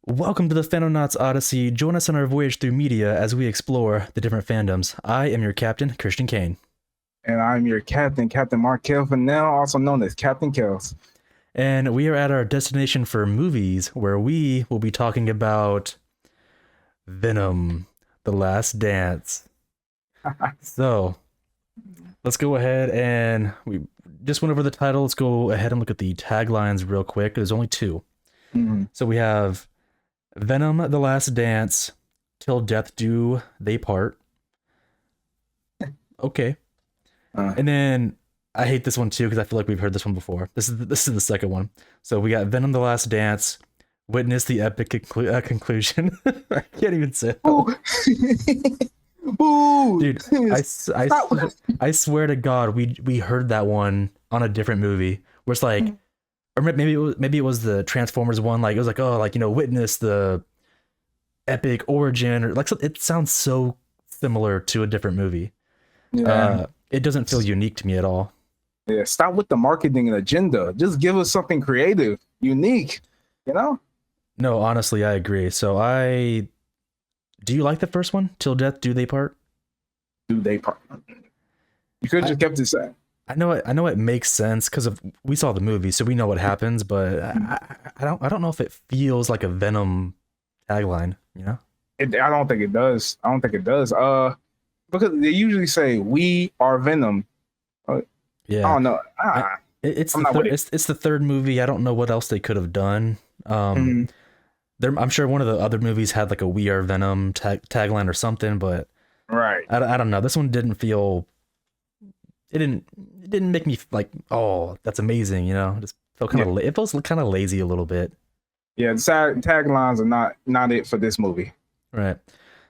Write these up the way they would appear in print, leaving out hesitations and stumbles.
Welcome to the Fanonauts Odyssey. Join us on our voyage through media as we explore the different fandoms. I am your captain, Christian Kane. And I'm your captain, Captain Mark Kelvin, also known as Captain Kels. And we are at our destination for movies, where we will be talking about Venom, The Last Dance. So, let's go ahead and we just went over the title. Let's go ahead and look at the taglines real quick. There's only two. So we have Venom, The Last Dance, Till Death Do They Part. Okay. And then I hate this one too because I feel like we've heard this one before. This is the second one. So we got Venom: The Last Dance, Witness the Epic Conclusion. I can't even say it. Boo! Dude, I swear to God, we heard that one on a different movie where it's like, or maybe it was the Transformers one. Like it was like, oh, like, witness the epic origin, or like it sounds so similar to a different movie. Yeah. It doesn't feel unique to me at all. Yeah, stop with the marketing agenda. Just give us something creative, unique, you know? No, honestly, I agree. So do you like the first one? Till Death Do They Part? Do they part? You could have just kept it sad. I know it makes sense because we saw the movie, so we know what happens, but I don't know if it feels like a Venom tagline, I don't think it does. I don't think it does. Because they usually say we are Venom. Yeah. I don't know. It's the third movie. I don't know what else they could have done. I'm sure one of the other movies had like a "We Are Venom" tagline or something, but right. I don't know. This one didn't feel. It didn't make me like, oh, that's amazing. It just felt kind of. It feels kind of lazy a little bit. Yeah, the taglines are not it for this movie. Right.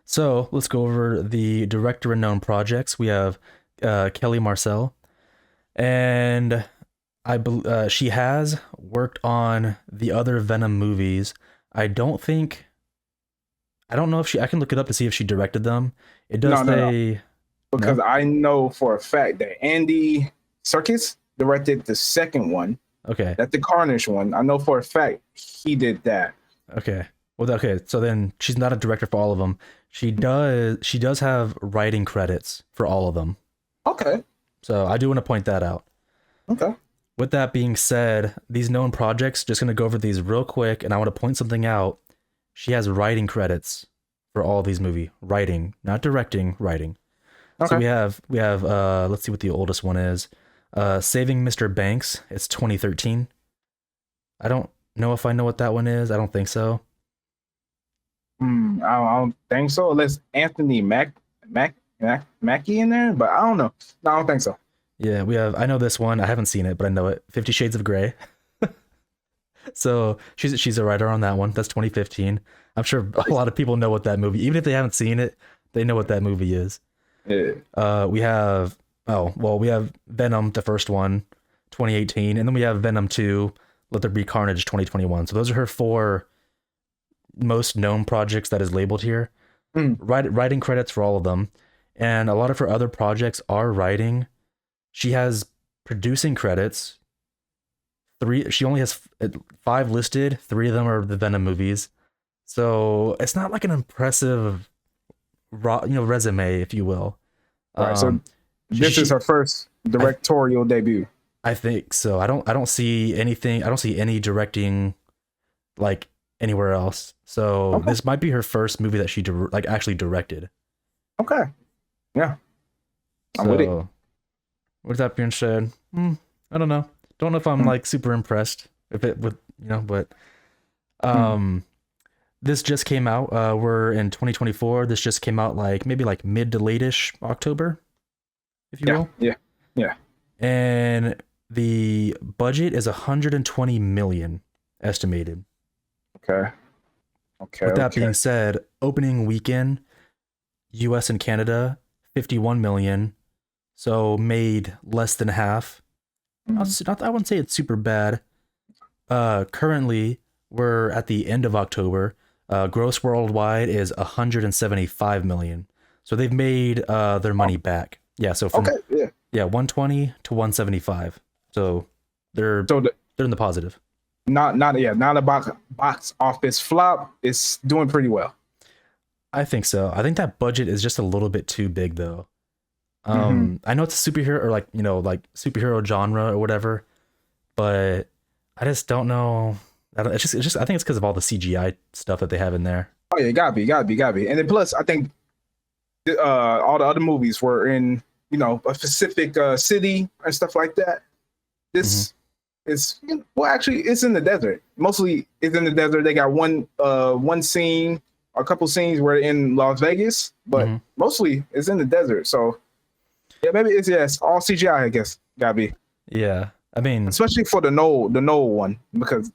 So let's go over the director and known projects. We have Kelly Marcel, and she has worked on the other Venom movies. I don't know if I can look it up to see if she directed them. It does say. No. Because I know for a fact that Andy Serkis directed the second one. Okay. That's the Carnage one. I know for a fact he did that. Okay. Well, okay. So then she's not a director for all of them. She does have writing credits for all of them. Okay. So I do want to point that out. Okay. With that being said, these known projects, just going to go over these real quick, and I want to point something out. She has writing credits for all of these movies. Writing, not directing, writing. Okay. So we have let's see what the oldest one is. Saving Mr. Banks. It's 2013. I don't know if I know what that one is. I don't think so. I don't think so. Unless Anthony Mackie in there, but I don't know. No, I don't think so. Yeah, I know this one. I haven't seen it, but I know it. 50 Shades of Grey. So she's a writer on that one. That's 2015. I'm sure a lot of people know what that movie, even if they haven't seen it, they know what that movie is. Yeah. We have Venom, the first one, 2018, and then we have Venom 2, Let There Be Carnage, 2021. So those are her four most known projects that is labeled here. Writing credits for all of them, and a lot of her other projects are writing. She has producing credits. She only has 5 listed. 3 of them are the Venom movies. So it's not like an impressive resume, if you will. Right. So this is her first directorial debut. I think so. I don't see anything. I don't see any directing like anywhere else. So this might be her first movie that she actually directed. Okay. Yeah. I'm with it. With that being said, I don't know. Don't know if I'm like super impressed if it would, but this just came out. We're in 2024. This just came out maybe mid to late-ish October, if you will. Yeah. And the budget is 120 million estimated. Okay. With that being said, opening weekend, U.S. and Canada, 51 million. So made less than half. I wouldn't say it's super bad. Currently, we're at the end of October. Gross worldwide is 175 million. So they've made their money back. Yeah, so from 120 to 175. So they're in the positive. not a box office flop. It's doing pretty well. I think so. I think that budget is just a little bit too big though. Hmm. I know it's a superhero or like, like superhero genre or whatever, but I just don't know. It's just I think it's because of all the CGI stuff that they have in there. Oh yeah, gotta be. And then plus, I think all the other movies were in a specific city and stuff like that. Hmm. This is well, actually, it's in the desert. Mostly, it's in the desert. They got one scene, a couple scenes where in Las Vegas, but Hmm. mostly it's in the desert. So yeah, maybe it's all CGI. I guess gotta be, Yeah. I mean, especially for the Noel one because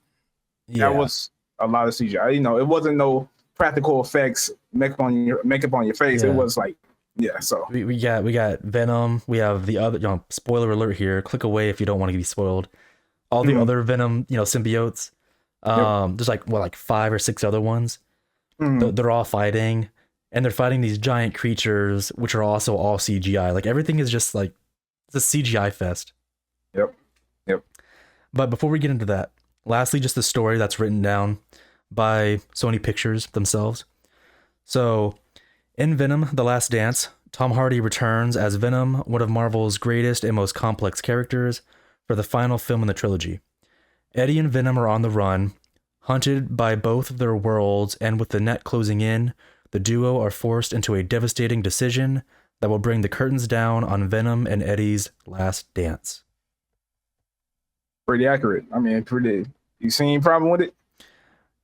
that yeah. was a lot of CGI. It wasn't no practical effects makeup on your face. It Yeah. was like yeah. So We got Venom. We have the other, spoiler alert here. Click away if you don't want to be spoiled. All the mhm, other Venom, symbiotes. yep. There's like five or six other ones. Mhm, They're all fighting, and they're fighting these giant creatures, which are also all CGI. Like everything is just like it's a CGI fest. yep. Yep. But before we get into that, lastly, just the story that's written down by Sony Pictures themselves. So, in Venom: The Last Dance, Tom Hardy returns as Venom, one of Marvel's greatest and most complex characters, for the final film in the trilogy. Eddie and Venom are on the run, hunted by both of their worlds, and with the net closing in, the duo are forced into a devastating decision that will bring the curtains down on Venom and Eddie's last dance. Pretty accurate. I mean, pretty. You see any problem with it?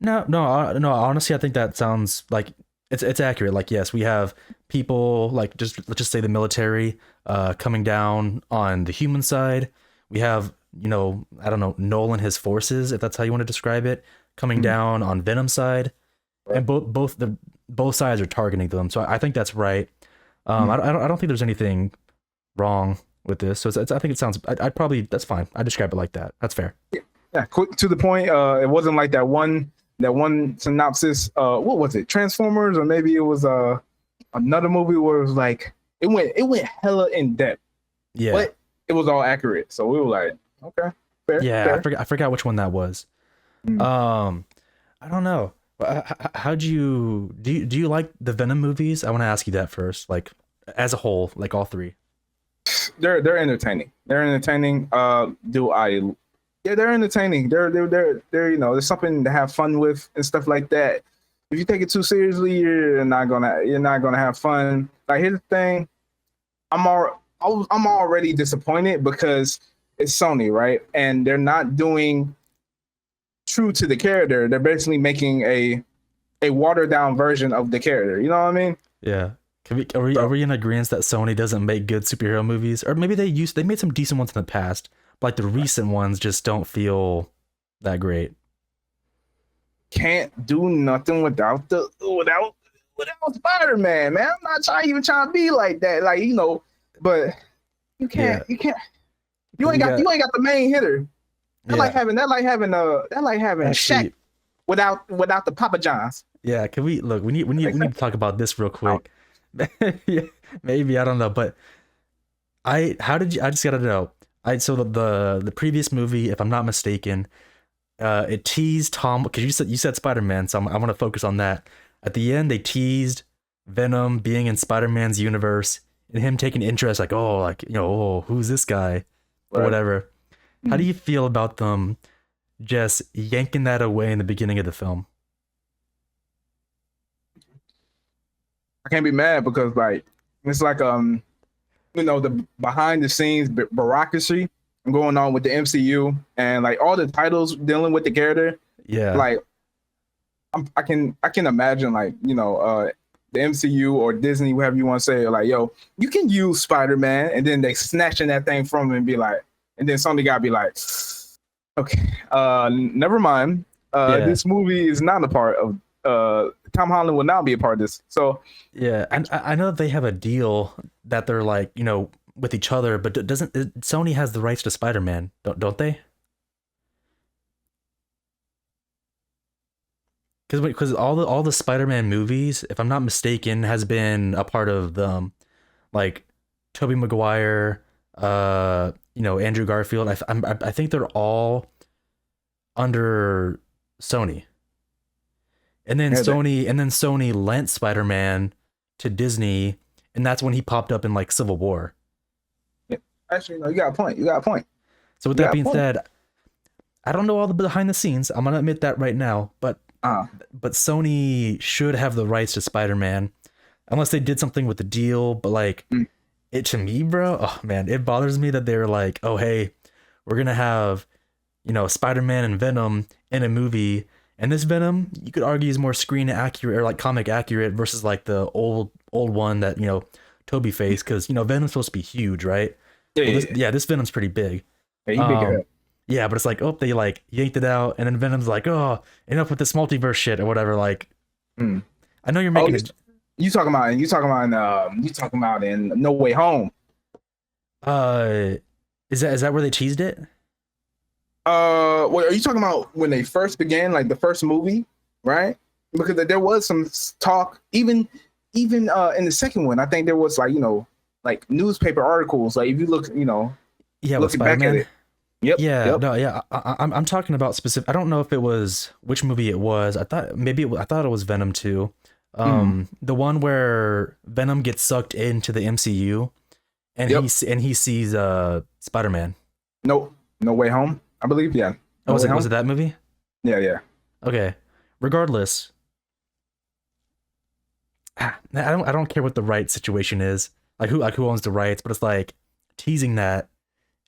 No, no, no. Honestly, I think that sounds like it's accurate. Like, yes, we have people like just let's just say the military coming down on the human side. We have I don't know, Nolan his forces, if that's how you want to describe it, coming Mhm. down on Venom's side, Right. and both sides are targeting them. So I think that's right. Mhm. I don't think there's anything wrong with this. So I think it sounds. I'd probably that's fine. I describe it like that. That's fair. Yeah, quick to the point. It wasn't like that one synopsis. What was it? Transformers, or maybe it was another movie where it was like it went hella in depth, Yeah, but it was all accurate. So we were like, okay, fair, yeah. fair. I forgot which one that was. Mm. Um, I don't know. How do you like the Venom movies? I want to ask you that first, like as a whole, like all three. They're entertaining. They're entertaining. Do I? Yeah, they're entertaining. They're there's something to have fun with and stuff like that. If you take it too seriously, you're not gonna have fun. Like here's the thing, I'm already disappointed because it's Sony, right? And they're not doing true to the character. They're basically making a watered down version of the character. You know what I mean? Yeah. Are we in agreement that Sony doesn't make good superhero movies, or maybe they made some decent ones in the past, but like the recent ones just don't feel that great. Can't do nothing without Spider-Man, man. I'm not even trying to be like that. Like, but you can't Yeah, you can't you because ain't we got got you ain't got the main hitter. yeah. That like having Shaq Actually, without the Papa Johns. yeah. Can we look? We need we That need makes we need sense. to talk about this real Oh, quick. Yeah, maybe I don't know, but how did you? I just gotta know. So the previous movie, if I'm not mistaken, it teased Tom because you said Spider Man, so I want to focus on that. At the end, they teased Venom being in Spider Man's universe and him taking interest, like oh, who's this guy or right. whatever. How do Mhm. you feel about them just yanking that away in the beginning of the film? I can't be mad because like it's like the behind the scenes bureaucracy going on with the MCU and like all the titles dealing with the character. Yeah, Like I can imagine like the MCU or Disney, whatever you want to say, like yo, you can use Spider Man, and then they snatching that thing from him and be like, and then somebody gotta be like, okay, never mind. yeah, This movie is not a part of. Tom Holland will not be a part of this. So yeah. And I know that they have a deal that they're like with each other, but doesn't Sony has the rights to Spider Man? Don't they? Because all the Spider-Man movies, if I'm not mistaken, has been a part of the like Tobey Maguire, Andrew Garfield. I think they're all under Sony. Yeah, And then Sony lent Spider-Man to Disney, and that's when he popped up in like Civil War. yeah. Actually, no, you got a point. You got a point. So with You that got a being point. said, I don't know all the behind the scenes. I'm gonna admit that right now, Uh, but Sony should have the rights to Spider-Man unless they did something with the deal. But like mm, it to me, bro, oh man, it bothers me that they're like, oh hey, we're gonna have Spider-Man and Venom in a movie, and this Venom you could argue is more screen accurate or like comic accurate versus like the old one that Toby faced because Venom's supposed to be huge, right? yeah, Well, yeah, this yeah. yeah this Venom's pretty big. Yeah, he big Um, ahead. yeah, but it's like, oh, they like yanked it out, and then Venom's like, oh, enough with this multiverse shit or whatever. Like, Mm. I know you're Oh, making it. you talking about in No Way Home. Uh, is that where they teased it? What are you talking about when they first began, like the first movie, right? Because there was some talk, even in the second one. I think there was like newspaper articles. Like if you look, Yeah, with looking back at Spider-Man. it. Yep, Yeah, yep. no, yeah. I'm talking about specific. I don't know if it was which movie it was. I thought maybe I thought it was Venom 2. Mm, The one where Venom gets sucked into the MCU and yep. he sees Spider-Man. No, No Way Home. I believe. Yeah. Oh, No Way was Home. it that movie? Yeah, yeah. Okay. Regardless, I don't care what the rights situation is. Like who owns the rights, but it's like teasing that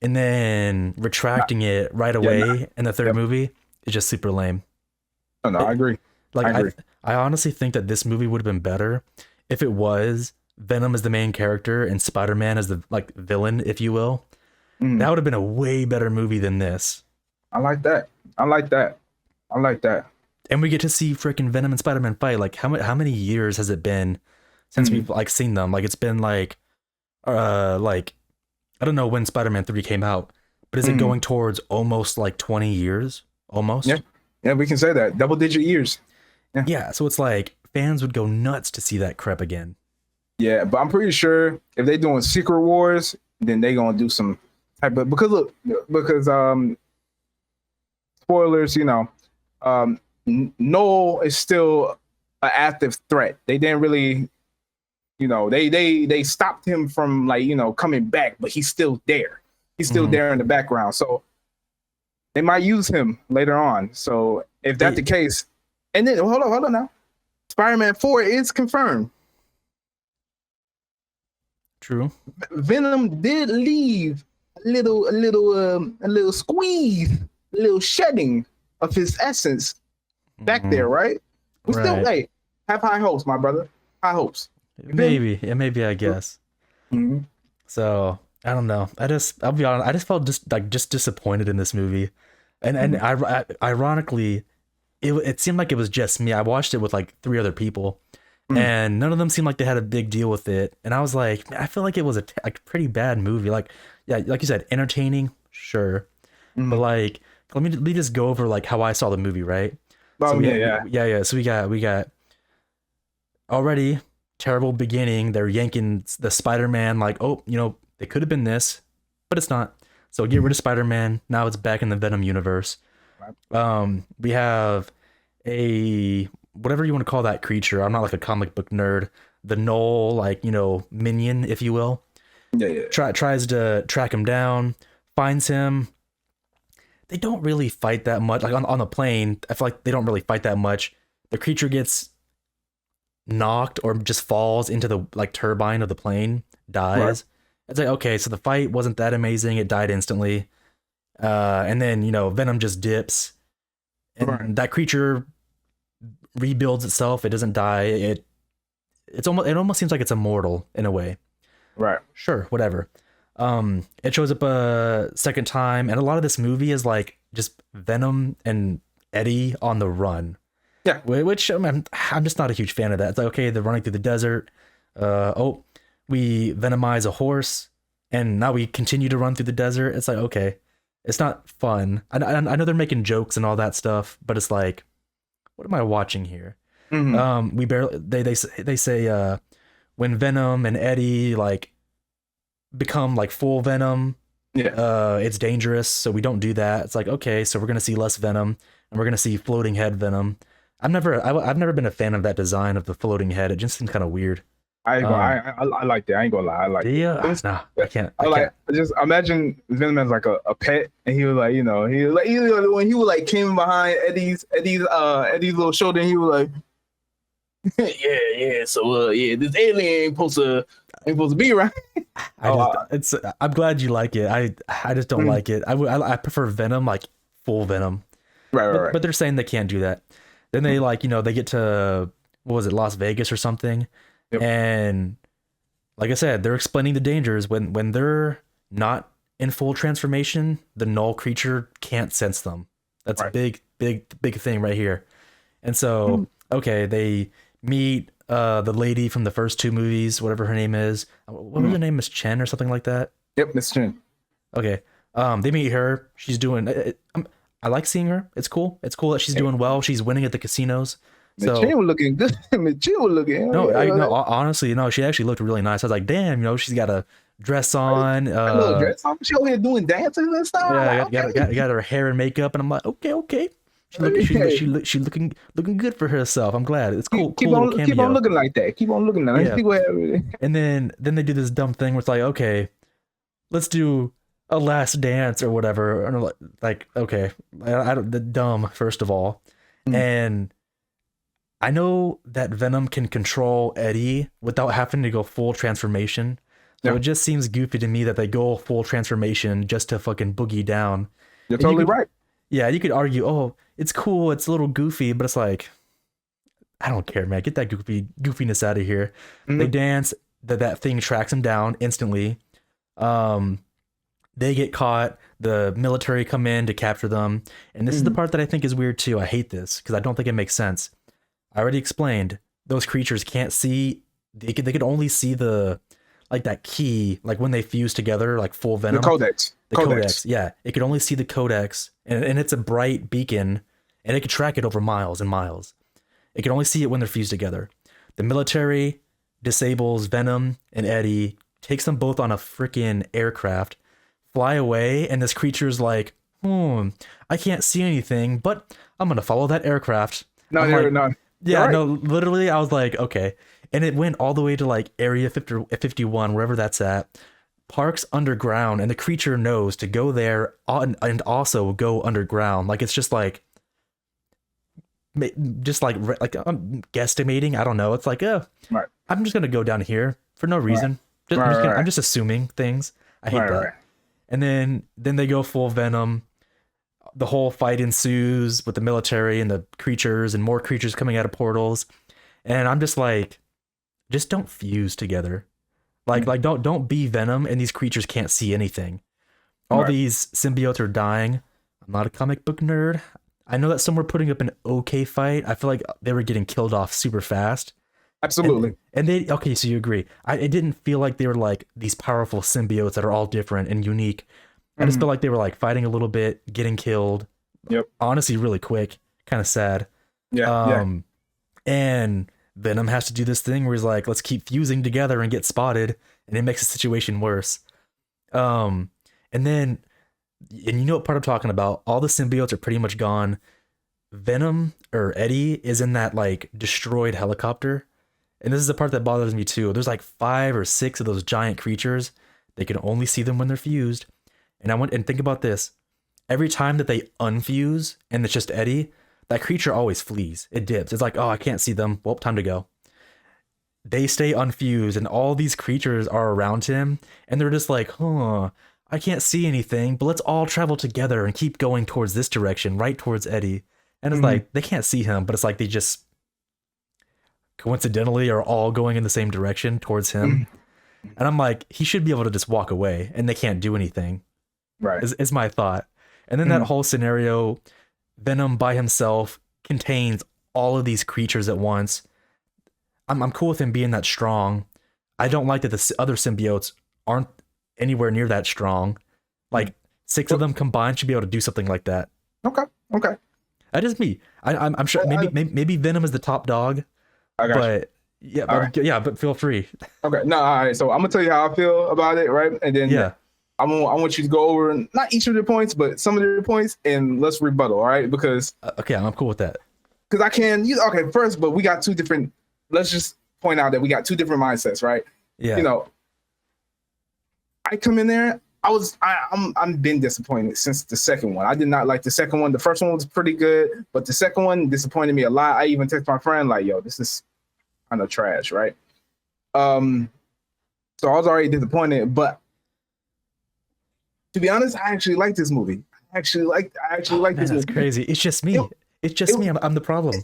and then Nah, retracting it right yeah. Nah, away in the third yep. movie is just super lame. No, no. I It, agree. like I agree. I honestly think that this movie would have been better if it was Venom as the main character and Spider-Man as the like villain, if you will. Mm, That would have been a way better movie than this. I like that. I like that. I like that. And we get to see freaking Venom and Spider-Man fight. Like how many years has it been since Mm, we've like seen them? Like it's been like I don't know when Spider-Man 3 came out, but is it mm. going towards almost like 20 years? Yeah, Almost? yeah. We can say that. Double-digit years. Yeah. Yeah, so it's like fans would go nuts to see that crap again. Yeah, but I'm pretty sure if they doing Secret Wars, then they gonna do some type of because look because spoilers, Noel is still an active threat. They didn't really, they stopped him from like coming back, but he's still there. He's still Hmm. there in the background. So they might use him later on. So if that's the They case, and then hold on now, Spider-Man 4 is confirmed. true. Venom did leave a little squeeze, a little shedding of his essence back Hmm. there, right? We still Right. hey, have high hopes, my brother. High hopes. You feel me? Maybe. Yeah, maybe I guess. Mhm. So I don't know. I'll be honest. I just felt just disappointed in this movie, and Mhm. ironically, it seemed like it was just me. I watched it with like three other people, Mhm. and none of them seemed like they had a big deal with it. And I was like, man, I feel like it was a pretty bad movie. Like, yeah, like you said, entertaining, sure, but Mhm. like, let me just go over like how I saw the movie, right? So Oh yeah, yeah. yeah. So we got already terrible beginning. They're yanking the Spider-Man like, oh, they could have been this, but it's not. So get rid of Spider-Man. Now it's back in the Venom universe. Right. We have a whatever you want to call that creature. I'm not like a comic book nerd. The Knoll, like minion, if you will, Yeah, yeah. tries to track him down, finds him. They don't really fight that much. Like on the plane, I feel like they don't really fight that much. The creature gets knocked or just falls into the like turbine of the plane, Right. dies. It's like okay, so the fight wasn't that amazing. It died instantly. And then Venom just dips, Right. and that creature rebuilds itself. It doesn't die. It almost seems like it's immortal in a way. Right. Sure, whatever. It shows up a second time, and a lot of this movie is like just Venom and Eddie on the run. Yeah. Which I'm just not a huge fan of that. It's like, okay, they're running through the desert. Oh, we venomize a horse, and now we continue to run through the desert. It's like, okay, it's not fun. I know they're making jokes and all that stuff, but it's like, what am I watching here? Mhm. We barely they say when Venom and Eddie like become like full Venom, Yeah. It's dangerous, so we don't do that. It's like, okay, so we're gonna see less Venom, and we're gonna see floating head Venom. I've never been a fan of that design of the floating head. It just seems kind of weird. I ain't gonna. Um, I like that. I ain't gonna lie. I do like it. you? It was, Nah, yeah. I I like. can't. Just imagine Venom as like a pet, and he was like, he was like, when he was like came behind Eddie's little shoulder, and he was like, yeah. So yeah, this alien ain't supposed to be right. I just it's. I'm glad you like it. I just don't like it. I prefer Venom, like full Venom. Right. But they're saying they can't do that. Then they like they get to what was it, Las Vegas or something, Yep. and like I said, they're explaining the dangers when they're not in full transformation. The null creature can't sense them. That's a Right. big thing right here. And so okay, they meet the lady from the first two movies, whatever her name is. What was her name? Miss Chen or something like that. Yep, Miss Chin. Okay. They meet her. She's doing. I like seeing her. It's cool. It's cool that she's doing well. She's winning at the casinos. Miss Chin was looking good. Miss Chin was looking. No, honestly, no. She actually looked really nice. I was like, damn, she's got a dress on. a little dress on. She over here doing dances and stuff. Yeah, Like, got her hair and makeup, and I'm like, okay. She looking good for herself. I'm glad. It's cool. Keep Cool on little cameo. keep on looking like that. Keep on looking like that. Yeah. See what happens. And then they do this dumb thing where it's like, okay, let's do a last dance or whatever. And I'm like, okay, I don't the dumb first of all, and I know that Venom can control Eddie without having to go full transformation. So Yeah. it just seems goofy to me that they go full transformation just to fucking boogie down. You're And totally right. Yeah, you could argue, oh, it's cool, it's a little goofy, but it's like, I don't care, man. Get that goofiness out of here. They dance, that thing tracks them down instantly. They get caught. The military come in to capture them, and this is the part that I think is weird too. I hate this because I don't think it makes sense. I already explained those creatures can't see. They could only see the like that key, like when they fuse together, like full The Venom. codex. The codex, yeah. It could only see the codex, and it's a bright beacon, and it could track it over miles and miles. It can only see it when they're fused together. The military disables Venom and Eddie, takes them both on a freaking aircraft, fly away, and this creature's like, I can't see anything, but I'm gonna follow that aircraft. No, I'm no, like, no. yeah, Right. no, literally, I was like, okay. And it went all the way to like Area 51, wherever that's at. Parks underground, and the creature knows to go there and also go underground. Like it's just like I'm guesstimating. I don't know. It's like, Right. I'm just gonna go down here for no reason. I'm just assuming things. I hate that. Right. And then they go full Venom. The whole fight ensues with the military and the creatures and more creatures coming out of portals. And I'm just like, just don't fuse together. Like don't be Venom and these creatures can't see anything. All these symbiotes are dying. I'm not a comic book nerd. I know that some were putting up an okay fight. I feel like they were getting killed off super fast. Absolutely. And they okay, so you agree. It didn't feel like they were like these powerful symbiotes that are all different and unique. I just felt like they were like fighting a little bit, getting killed. Yep. Honestly, really quick. Kind of sad. Yeah. And Venom has to do this thing where he's like, let's keep fusing together and get spotted, and it makes the situation worse. And you know what part I'm talking about? All the symbiotes are pretty much gone. Venom or Eddie is in that like destroyed helicopter. And this is the part that bothers me too. There's like 5 or 6 of those giant creatures. They can only see them when they're fused. And think about this. Every time that they unfuse and it's just Eddie, that creature always flees. It dips. It's like, oh, I can't see them. Well, time to go. They stay unfused, and all these creatures are around him, and they're just like, I can't see anything, but let's all travel together and keep going towards this direction, right towards Eddie. And it's like, they can't see him, but it's like they just coincidentally are all going in the same direction towards him. And I'm like, he should be able to just walk away, and they can't do anything. Right. Is my thought. And then that whole scenario, Venom by himself contains all of these creatures at once. I'm cool with him being that strong. I don't like that the other symbiotes aren't anywhere near that strong. Like 6 of them combined should be able to do something like that. Okay. That is me. I'm sure maybe Venom is the top dog. I got you. But yeah, but feel free. Okay. No, all right. So I'm gonna tell you how I feel about it, right? And then I want you to go over not each of the points, but some of the points, and let's rebuttal. All right, because Okay, I'm cool with that. I can. Okay, first, but we got two different. Let's just point out that we got two different mindsets, right? Yeah. You know, I come in there. I'm been disappointed since the second one. I did not like the second one. The first one was pretty good, but the second one disappointed me a lot. I even texted my friend like, "Yo, this is kind of trash," right? So I was already disappointed, but to be honest, I actually like this movie. I actually like this That's movie. crazy. It's just me. It's just me. I'm the problem.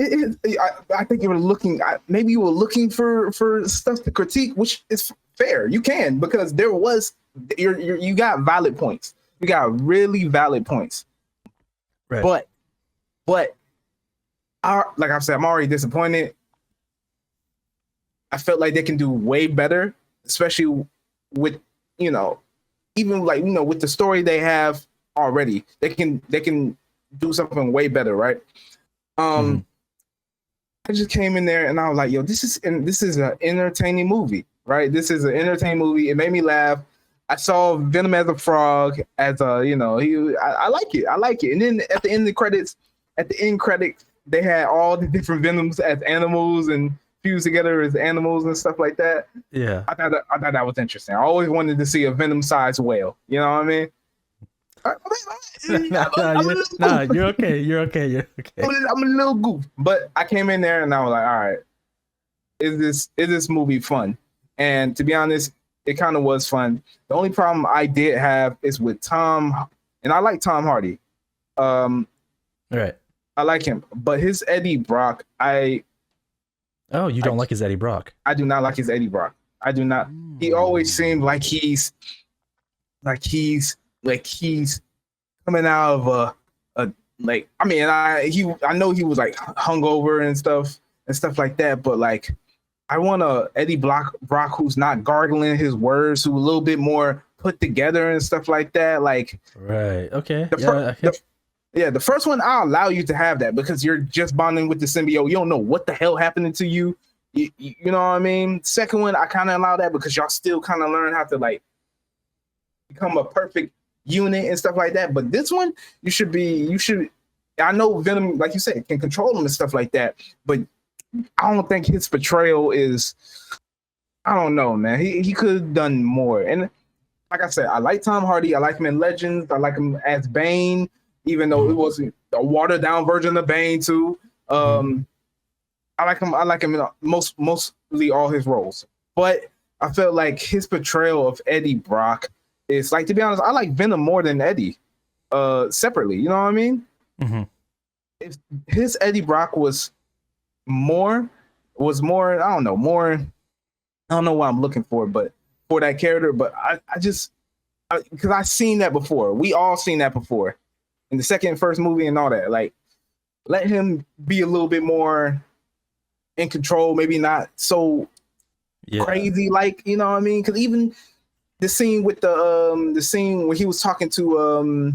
I think you were looking. Maybe you were looking for stuff to critique, which is fair. You can, because there was you got valid points. You got really valid points. Right. But like I said, I'm already disappointed. I felt like they can do way better, especially with even with the story they have already. They can do something way better, right? I just came in there and I was like, yo, this is an entertaining movie, right? This is an entertaining movie. It made me laugh. I saw Venom as a frog, as a, I like it. I like it. And then at the end credits, they had all the different Venoms as animals and fused together as animals and stuff like that. Yeah. I thought that was interesting. I always wanted to see a Venom-sized whale. You know what I mean? You're okay. I'm a little goof, but I came in there and I was like, all right, is this movie fun? And to be honest, it kind of was fun. The only problem I did have is with Tom, and I like Tom Hardy. Right. I like him, but his Eddie Brock, you don't like his Eddie Brock? I do not like his Eddie Brock. I do not. He always seemed like he's coming out of a like. I mean, I know he was like hungover and stuff like that, but like, I want a Eddie Brock who's not gargling his words, who's a little bit more put together and stuff like that. Like, right. Okay. The first one, I'll allow you to have that because you're just bonding with the symbiote. You don't know what the hell happened to you. You know what I mean? Second one, I kind of allow that because y'all still kind of learn how to like become a perfect unit and stuff like that. But this one, you should. I know Venom, like you said, can control him and stuff like that. But I don't think his portrayal is. I don't know, man. He could have done more. And like I said, I like Tom Hardy. I like him in Legends. I like him as Bane, even though it wasn't a watered down version of Bane too. I like him. I like him in mostly all his roles. But I felt like his portrayal of Eddie Brock is like, to be honest, I like Venom more than Eddie. Separately, you know what I mean? If his Eddie Brock was more, I don't know, more. I don't know what I'm looking for, but for that character. But I just because I've seen that before. We all seen that before in the second and first movie and all that. Like, let him be a little bit more in control, maybe not so crazy, like, you know what I mean? Because even the scene with the scene where he was talking to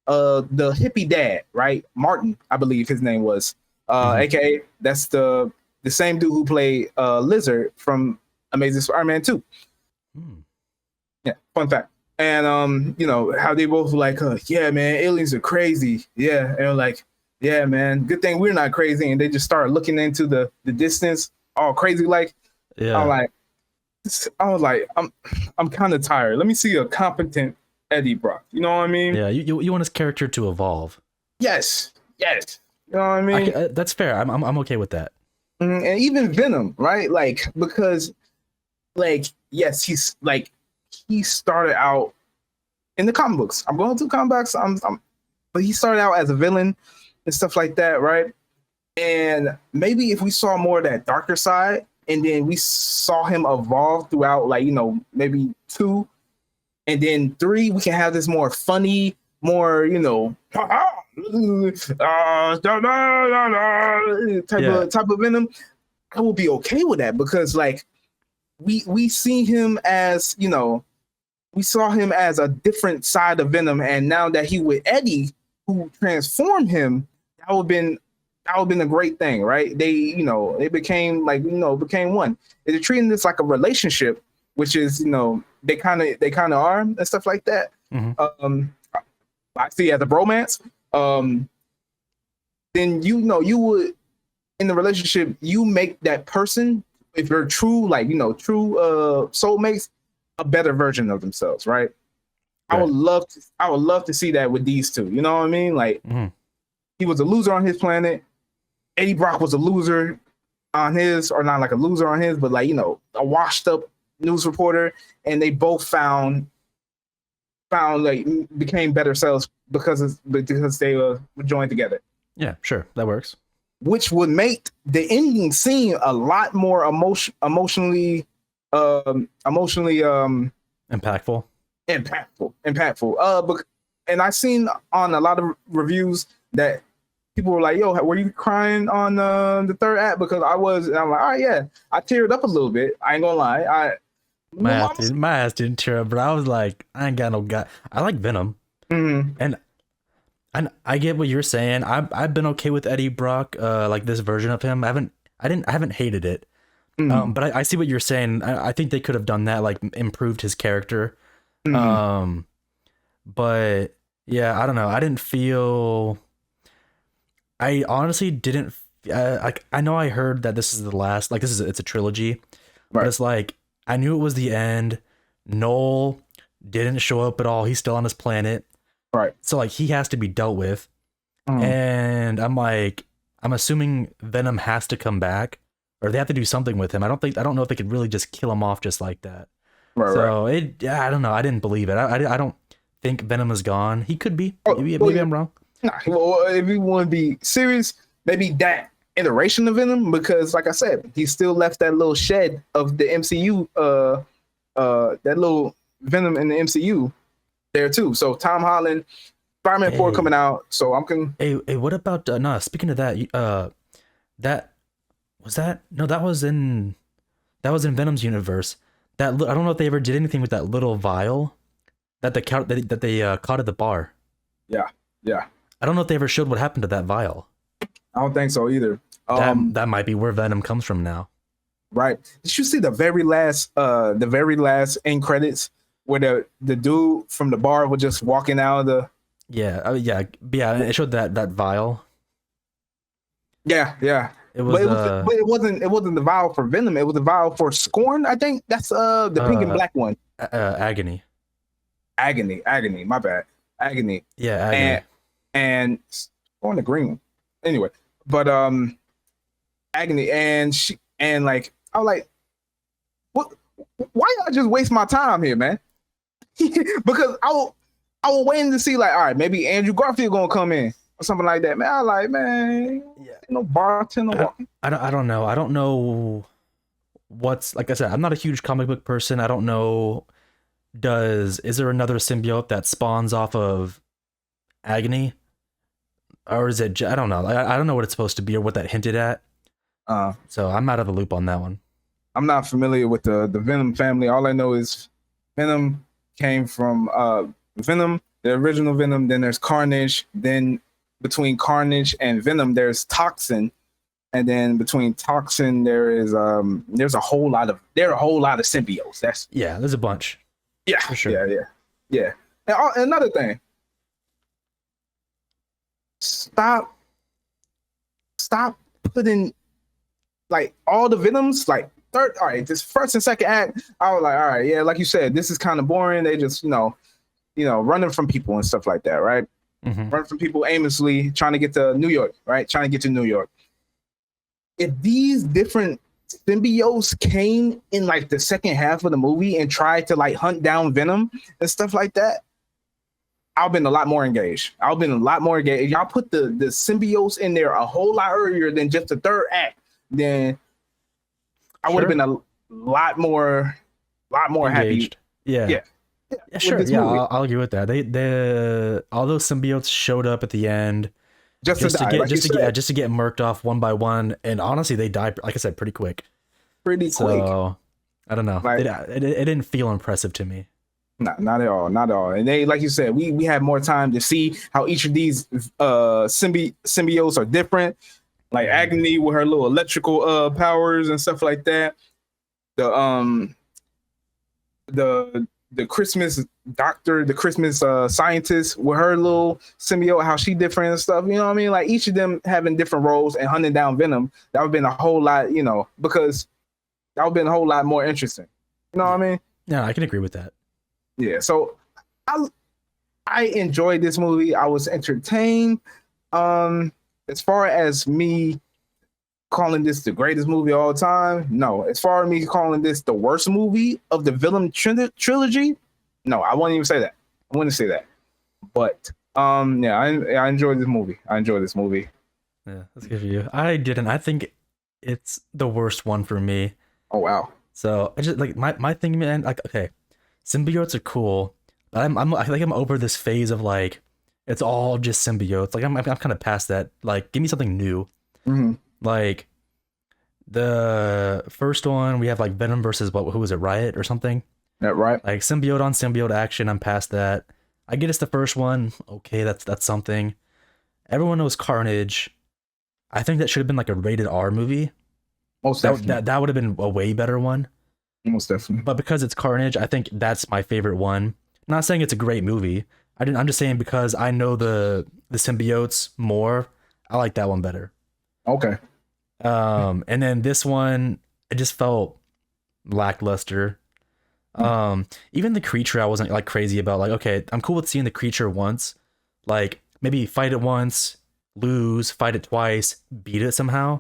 the hippie dad, right? Martin, I believe his name was, aka that's the same dude who played Lizard from Amazing Spider-Man 2. Yeah, fun fact. And how they both were like, yeah, man, aliens are crazy. Yeah, and they're like, yeah, man, good thing we're not crazy. And they just started looking into the distance, all crazy like. Yeah. I was like, I'm kind of tired. Let me see a competent Eddie Brock. You know what I mean? Yeah, you want his character to evolve. Yes. You know what I mean? That's fair. I'm okay with that. And even Venom, right? Like, because, like, yes, he's like, he started out in the comic books. I'm going through comic books. But he started out as a villain and stuff like that, right? And maybe if we saw more of that darker side, and then we saw him evolve throughout, like, maybe 2, and then 3, we can have this more funny, more, type of Venom. I will be okay with that because, like, we see him as, we saw him as a different side of Venom, and now that he with Eddie, who transformed him, that would have been a great thing, right? They, they became became one. They're treating this like a relationship, which is, they kind of are and stuff like that. Mhm. I see it as a bromance. Then you would in the relationship you make that person, if you're true, like true soulmates, a better version of themselves, right? Right. I would love to see that with these two. You know what I mean? Like Mhm. he was a loser on his planet. Eddie Brock was a loser on his, or not like a loser on his, but like a washed up news reporter, and they both found like became better selves because they were joined together, Yeah, sure, that works. which would make the ending scene a lot more emotionally Impactful. impactful. And I seen on a lot of reviews that people were like, "Yo, were you crying on the third act?" Because I was, and I'm like, "All right, yeah." I teared up a little bit. I ain't gonna lie. My ass didn't tear up, but I was like, I ain't got no guy. I like Venom, and I get what you're saying. I've been okay with Eddie Brock, like this version of him. I haven't hated it. But I see what you're saying. I think they could have done that, like improved his character. But yeah, I don't know. I didn't feel. I honestly didn't. Like I know I heard that this is the last. Like it's a trilogy, but it's like I knew it was the end. Noel didn't show up at all. He's still on his planet. Right. So like he has to be dealt with. And I'm like, I'm assuming Venom has to come back, or they have to do something with him. I don't know if they could really just kill him off just like that. So I don't know. I didn't believe it. I don't think Venom is gone. He could be. Maybe I'm wrong. Nah, well, if you want to be serious, maybe that iteration of Venom, because like I said, he still left that little shed of the MCU, that little Venom in the MCU there too. So Tom Holland, Spider-Man 4 coming out. So I'm can. Hey, what about speaking of that, that was in Venom's universe. I don't know if they ever did anything with that little vial that they caught at the bar. Yeah. I don't know if they ever showed what happened to that vial. I don't think so either. That might be where Venom comes from now. Right. Did you see the very last end credits where the dude from the bar was just walking out of the. Yeah. It showed that vial. Yeah. It was. But it wasn't the vial for Venom. It was the vial for Scorn. I think that's the pink and black one. Agony. My bad. Agony. Yeah. Agony. And Scorn the green one. Anyway, but Agony and like I was like, what? Why y'all just waste my time here, man? Because I was waiting to see like, all right, maybe Andrew Garfield gonna come in or something like that. Man, I like, man, no bartender. I don't know. I don't know what's, like I said, I'm not a huge comic book person. I don't know. Is there another symbiote that spawns off of Agony, or is it? I don't know. I don't know what it's supposed to be or what that hinted at. So I'm out of the loop on that one. I'm not familiar with the Venom family. All I know is Venom came from Venom, the original Venom. Then there's Carnage. Then between Carnage and Venom, there's Toxin. And then between Toxin, there's a whole lot of symbiotes. There's a bunch. Yeah, for sure. Yeah. And another thing, stop putting like all the Venoms like third. All right, this first and second act, I was like, all right, yeah, like you said, this is kind of boring. They just running from people and stuff like that, right? Running from people aimlessly, trying to get to New York, right? Trying to get to New York. If these different symbiotes came in like the second half of the movie and tried to like hunt down Venom and stuff like that, I've been a lot more engaged. If y'all put the symbiotes in there a whole lot earlier than just the third act, then I would have been a lot more engaged. Happy. Yeah, sure. Yeah, I'll agree with that. They all those symbiotes showed up at the end just to get murked off one by one, and honestly, they died, like I said, pretty quick. So I don't know. Like, it didn't feel impressive to me. Not at all. And they, like you said, we had more time to see how each of these symbiotes are different. Like Agony with her little electrical powers and stuff like that. The the Christmas doctor, the Christmas scientist with her little symbiote, how she different and stuff. You know what I mean? Like each of them having different roles and hunting down Venom. That would have been a whole lot, you know, because that would have been a whole lot more interesting. You know what I mean? Yeah, I can agree with that. Yeah. So I enjoyed this movie. I was entertained. As far as me calling this the greatest movie of all time, no. As far as me calling this the worst movie of the Venom trilogy, no, I wouldn't even say that. I wouldn't say that. But yeah, I enjoyed this movie. I enjoyed this movie. Yeah, that's good for you. I didn't. I think it's the worst one for me. Oh wow. So I just like my thing, man. Like, okay, symbiotes are cool, but I think I'm over this phase of like it's all just symbiotes. Like I'm kind of past that. Like, give me something new. Mm-hmm. Like the first one, we have like Venom versus who was it, Riot or something? That right? Like symbiote on symbiote action. I'm past that. I get it's the first one. Okay, that's something. Everyone knows Carnage. I think that should have been like a rated R movie. Most definitely. That would have been a way better one. Most definitely. But because it's Carnage, I think that's my favorite one. I'm not saying it's a great movie. I'm just saying because I know the symbiotes more, I like that one better. Okay. And then this one, it just felt lackluster. Even the creature I wasn't like crazy about. Like, okay, I'm cool with seeing the creature once. Like maybe fight it once, lose, fight it twice, beat it somehow.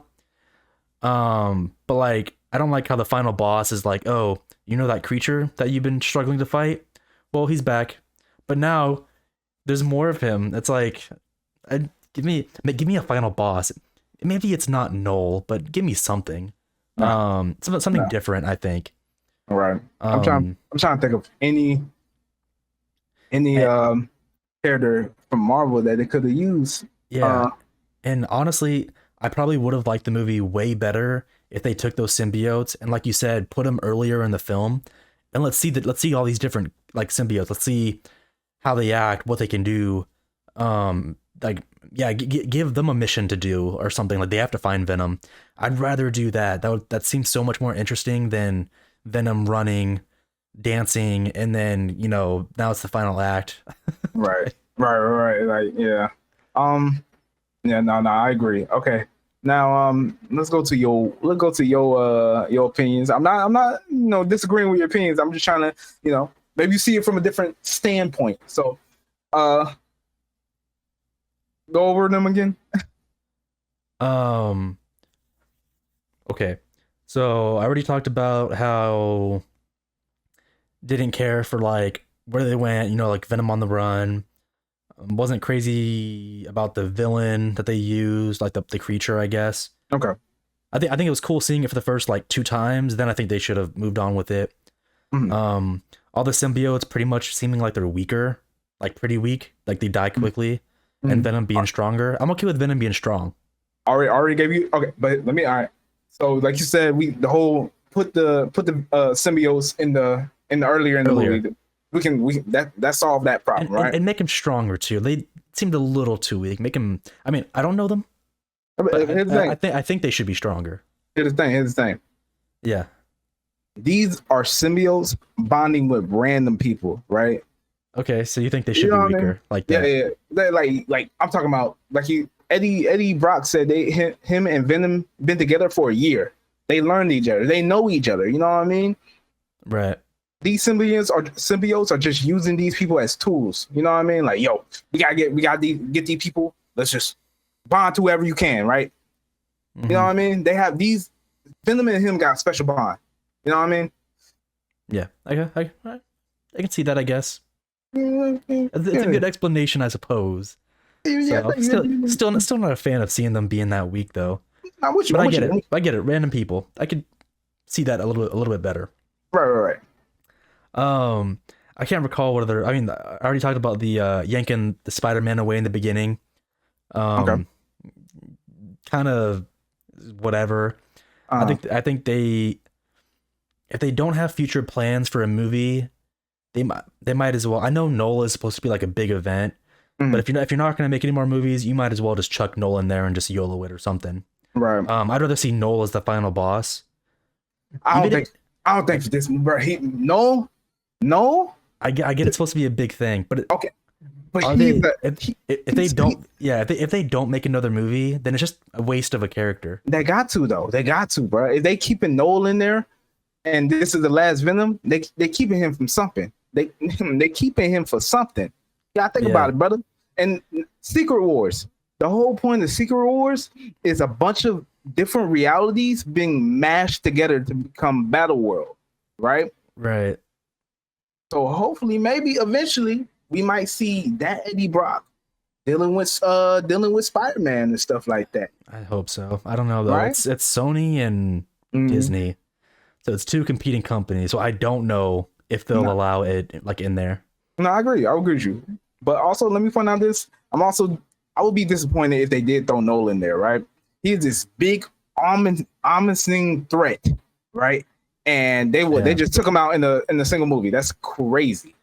But like I don't like how the final boss is like, oh, you know that creature that you've been struggling to fight? Well, he's back. But now there's more of him. It's like give me a final boss. Maybe it's not Null, but give me something. Something different, I think. All right. I'm trying to think of any character from Marvel that they could have used. Yeah. And honestly, I probably would have liked the movie way better if they took those symbiotes and, like you said, put them earlier in the film. And let's see all these different like symbiotes. Let's see how they act, what they can do. Like, yeah, give them a mission to do or something. Like they have to find Venom. I'd rather do that. That seems so much more interesting than Venom running, dancing, and then now it's the final act. Right. Like yeah. Yeah. No. I agree. Okay. Now let's go to your opinions. I'm not disagreeing with your opinions. I'm just trying to maybe see it from a different standpoint. So go over them again. Okay. So I already talked about how didn't care for like where they went, like Venom on the run. Wasn't crazy about the villain that they used, like the creature, I guess. Okay. I think it was cool seeing it for the first like 2 times. Then I think they should have moved on with it. Mm-hmm. All the symbiotes pretty much seeming like they're weaker, like pretty weak, like they die quickly, and Venom being stronger. I'm okay with Venom being strong. Already gave you okay, but let me. All right. So like you said, put the symbiotes in the earlier in the movie. We can that solve that problem, right? And make him stronger too. They seemed a little too weak. Make him. I mean, I don't know them. But I think they should be stronger. Here's the thing. Yeah. These are symbiotes bonding with random people, right? Okay, so you think they should be weaker, like that? Yeah. They're like I'm talking about like Eddie Brock said him and Venom been together for a year. They learned each other. They know each other. You know what I mean? Right. These symbiotes are just using these people as tools. You know what I mean? Like, yo, we gotta get these people. Let's just bond to whoever you can, right? Mm-hmm. You know what I mean? They have these Venom and him got a special bond. You know what I mean? Yeah, I can see that. I guess it's a good explanation, I suppose. So, still not a fan of seeing them being that weak, though. But I get it. Random people, I could see that a little bit better. Right. I can't recall what other. I mean, I already talked about the yanking the Spider-Man away in the beginning. Okay. Kind of whatever. I think if they don't have future plans for a movie, they might as well. I know Nola is supposed to be like a big event, but if you're not going to make any more movies, you might as well just chuck Nola in there and just YOLO it or something. Right. I'd rather see Nola as the final boss. I don't think for this, bro. Noel No, I get it's supposed to be a big thing, but okay, but are he's they the if they don't yeah if they don't make another movie, then it's just a waste of a character. they got to though. They got to, bro. If they keeping Noel in there, and this is the last Venom, they keeping him from something. They keeping him for something. You gotta think about Yeah, it, brother. And Secret Wars. The whole point of Secret Wars is a bunch of different realities being mashed together to become Battle World, right? right. So hopefully, maybe eventually, we might see that Eddie Brock dealing with Spider-Man and stuff like that, I hope so. I don't know though. right? It's Sony and Mm, Disney, so it's two competing companies. So I don't know if they'll no, allow it like in there. no, I agree. I agree with you. But also, let me point out this. I would be disappointed if they did throw Nolan in there, right? He's this big, ominous threat, right? And they Yeah, just took him out in a single movie. That's crazy.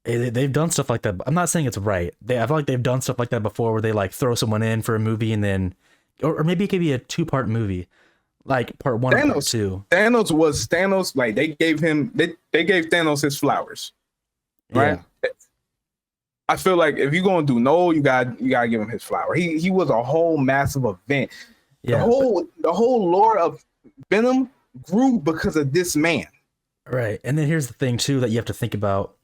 they've done stuff like that. I'm not saying it's right. I feel like they've done stuff like that before, where they like throw someone in for a movie and then, or maybe it could be a two-part movie, like part one and part Thanos, two. Thanos. Like they gave Thanos his flowers, right? Yeah, I feel like if you're gonna do Noel, you gotta give him his flower. He was a whole massive event. The yeah, but whole lore of Venom grew because of this man. right. And then here's the thing too that you have to think about.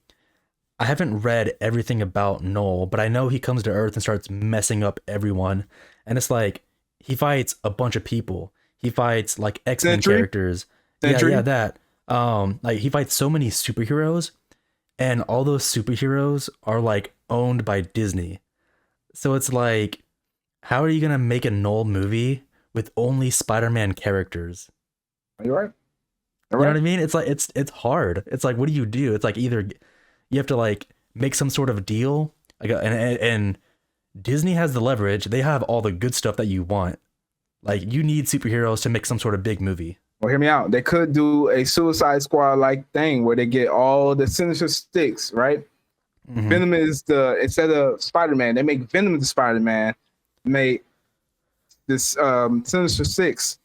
I haven't read everything about Noel, but I know he comes to Earth and starts messing up everyone. And it's like he fights a bunch of people. He fights like X-Men Sentry, characters. Yeah, yeah, Sentry. that. Like he fights so many superheroes, and all those superheroes are like owned by Disney. So it's like, how are you gonna make a Noel movie with only Spider-Man characters? You're right. You're You know right. what I mean? It's like it's hard. It's like what do you do? It's like either you have to like make some sort of deal, like and Disney has the leverage. They have all the good stuff that you want. Like you need superheroes to make some sort of big movie. Well, hear me out. They could do a Suicide Squad like thing where they get all the Sinister Six, right? Hmm. Venom is instead of Spider Man, they make Venom the Spider Man. Make this Sinister Six.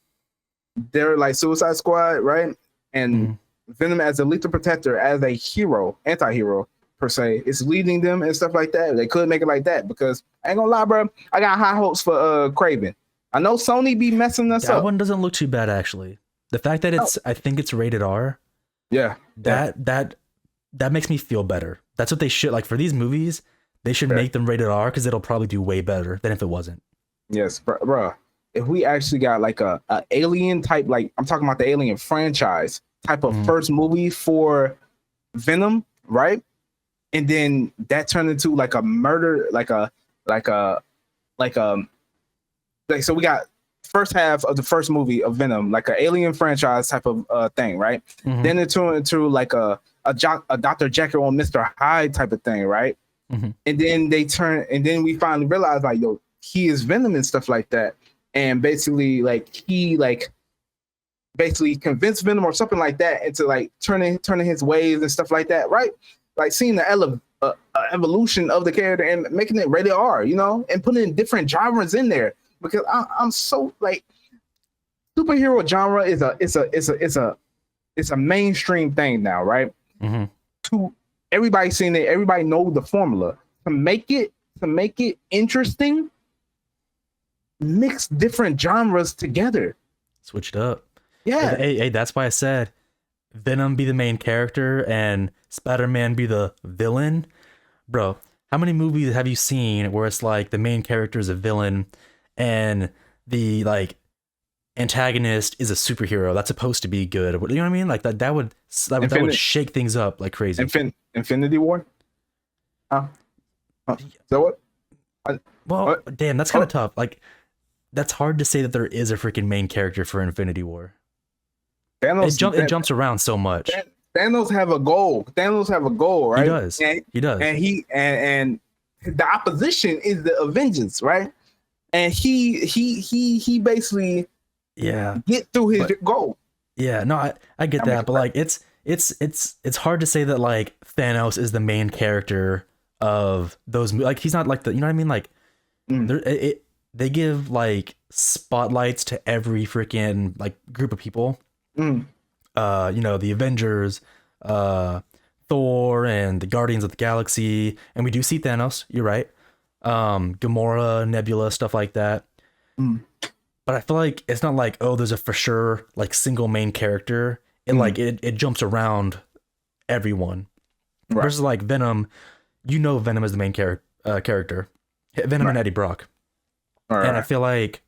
They're like Suicide Squad, right? And Hmm. Venom as a lethal protector, as a hero, anti-hero per se, is leading them and stuff like that. They could make it like that because I ain't gonna lie, bro. I got high hopes for Craven. I know Sony be messing us That up. one doesn't look too bad actually. The fact that Oh, I think it's rated R, yeah, yeah, that makes me feel better. That's what they should like for these movies. They should yeah. make them rated R because it'll probably do way better than if it wasn't. Yes, bro. If we actually got like a alien type, like I'm talking about the Alien franchise type of Hmm. first movie for Venom, right? And then that turned into like a murder, like a like like so we got first half of the first movie of Venom, like an Alien franchise type of thing, right? Hmm. Then it turned into like a Dr. Jekyll and Mr. Hyde type of thing, right? Hmm. And then and then we finally realized like, yo, he is Venom and stuff like that. And basically, he basically convinced Venom or something like that into like turning his ways and stuff like that, right? Like seeing the evolution of the character and making it rated R, and putting different genres in there because I'm so like superhero genre is a mainstream thing now, right? Hmm. To everybody seeing it, everybody know the formula to make it interesting. Mix different genres together. Switch it up. Yeah, Hey, that's why I said Venom be the main character and Spider-Man be the villain. Bro, how many movies have you seen where it's like the main character is a villain and the like antagonist is a superhero that's supposed to be good? You know what I mean? Like that would Infinite, shake things up like crazy. Infinity War. Huh? Huh? Is that what? I, Well, what? damn, that's kind Oh, of tough. Like that's hard to say that there is a freaking main character for Infinity War. Thanos. It jumps around so much. Thanos have a goal. Thanos have a goal, He right? does. And He does. and he and the opposition is the Avengers, right? And he basically Yeah. get through his But goal. yeah, no, I get That makes that, but like it's hard to say that like Thanos is the main character of those like he's not like the you know what I mean like Mm, they give like spotlights to every freaking like group of people. mm, The Avengers, Thor and the Guardians of the Galaxy, and we do see Thanos. You're right. Gamora, Nebula, stuff like that. Mm. But I feel like it's not like, oh, there's a for sure like single main character. It jumps around everyone. Right. Versus like Venom, Venom is the main character. Venom and Eddie Brock. All and right. I feel like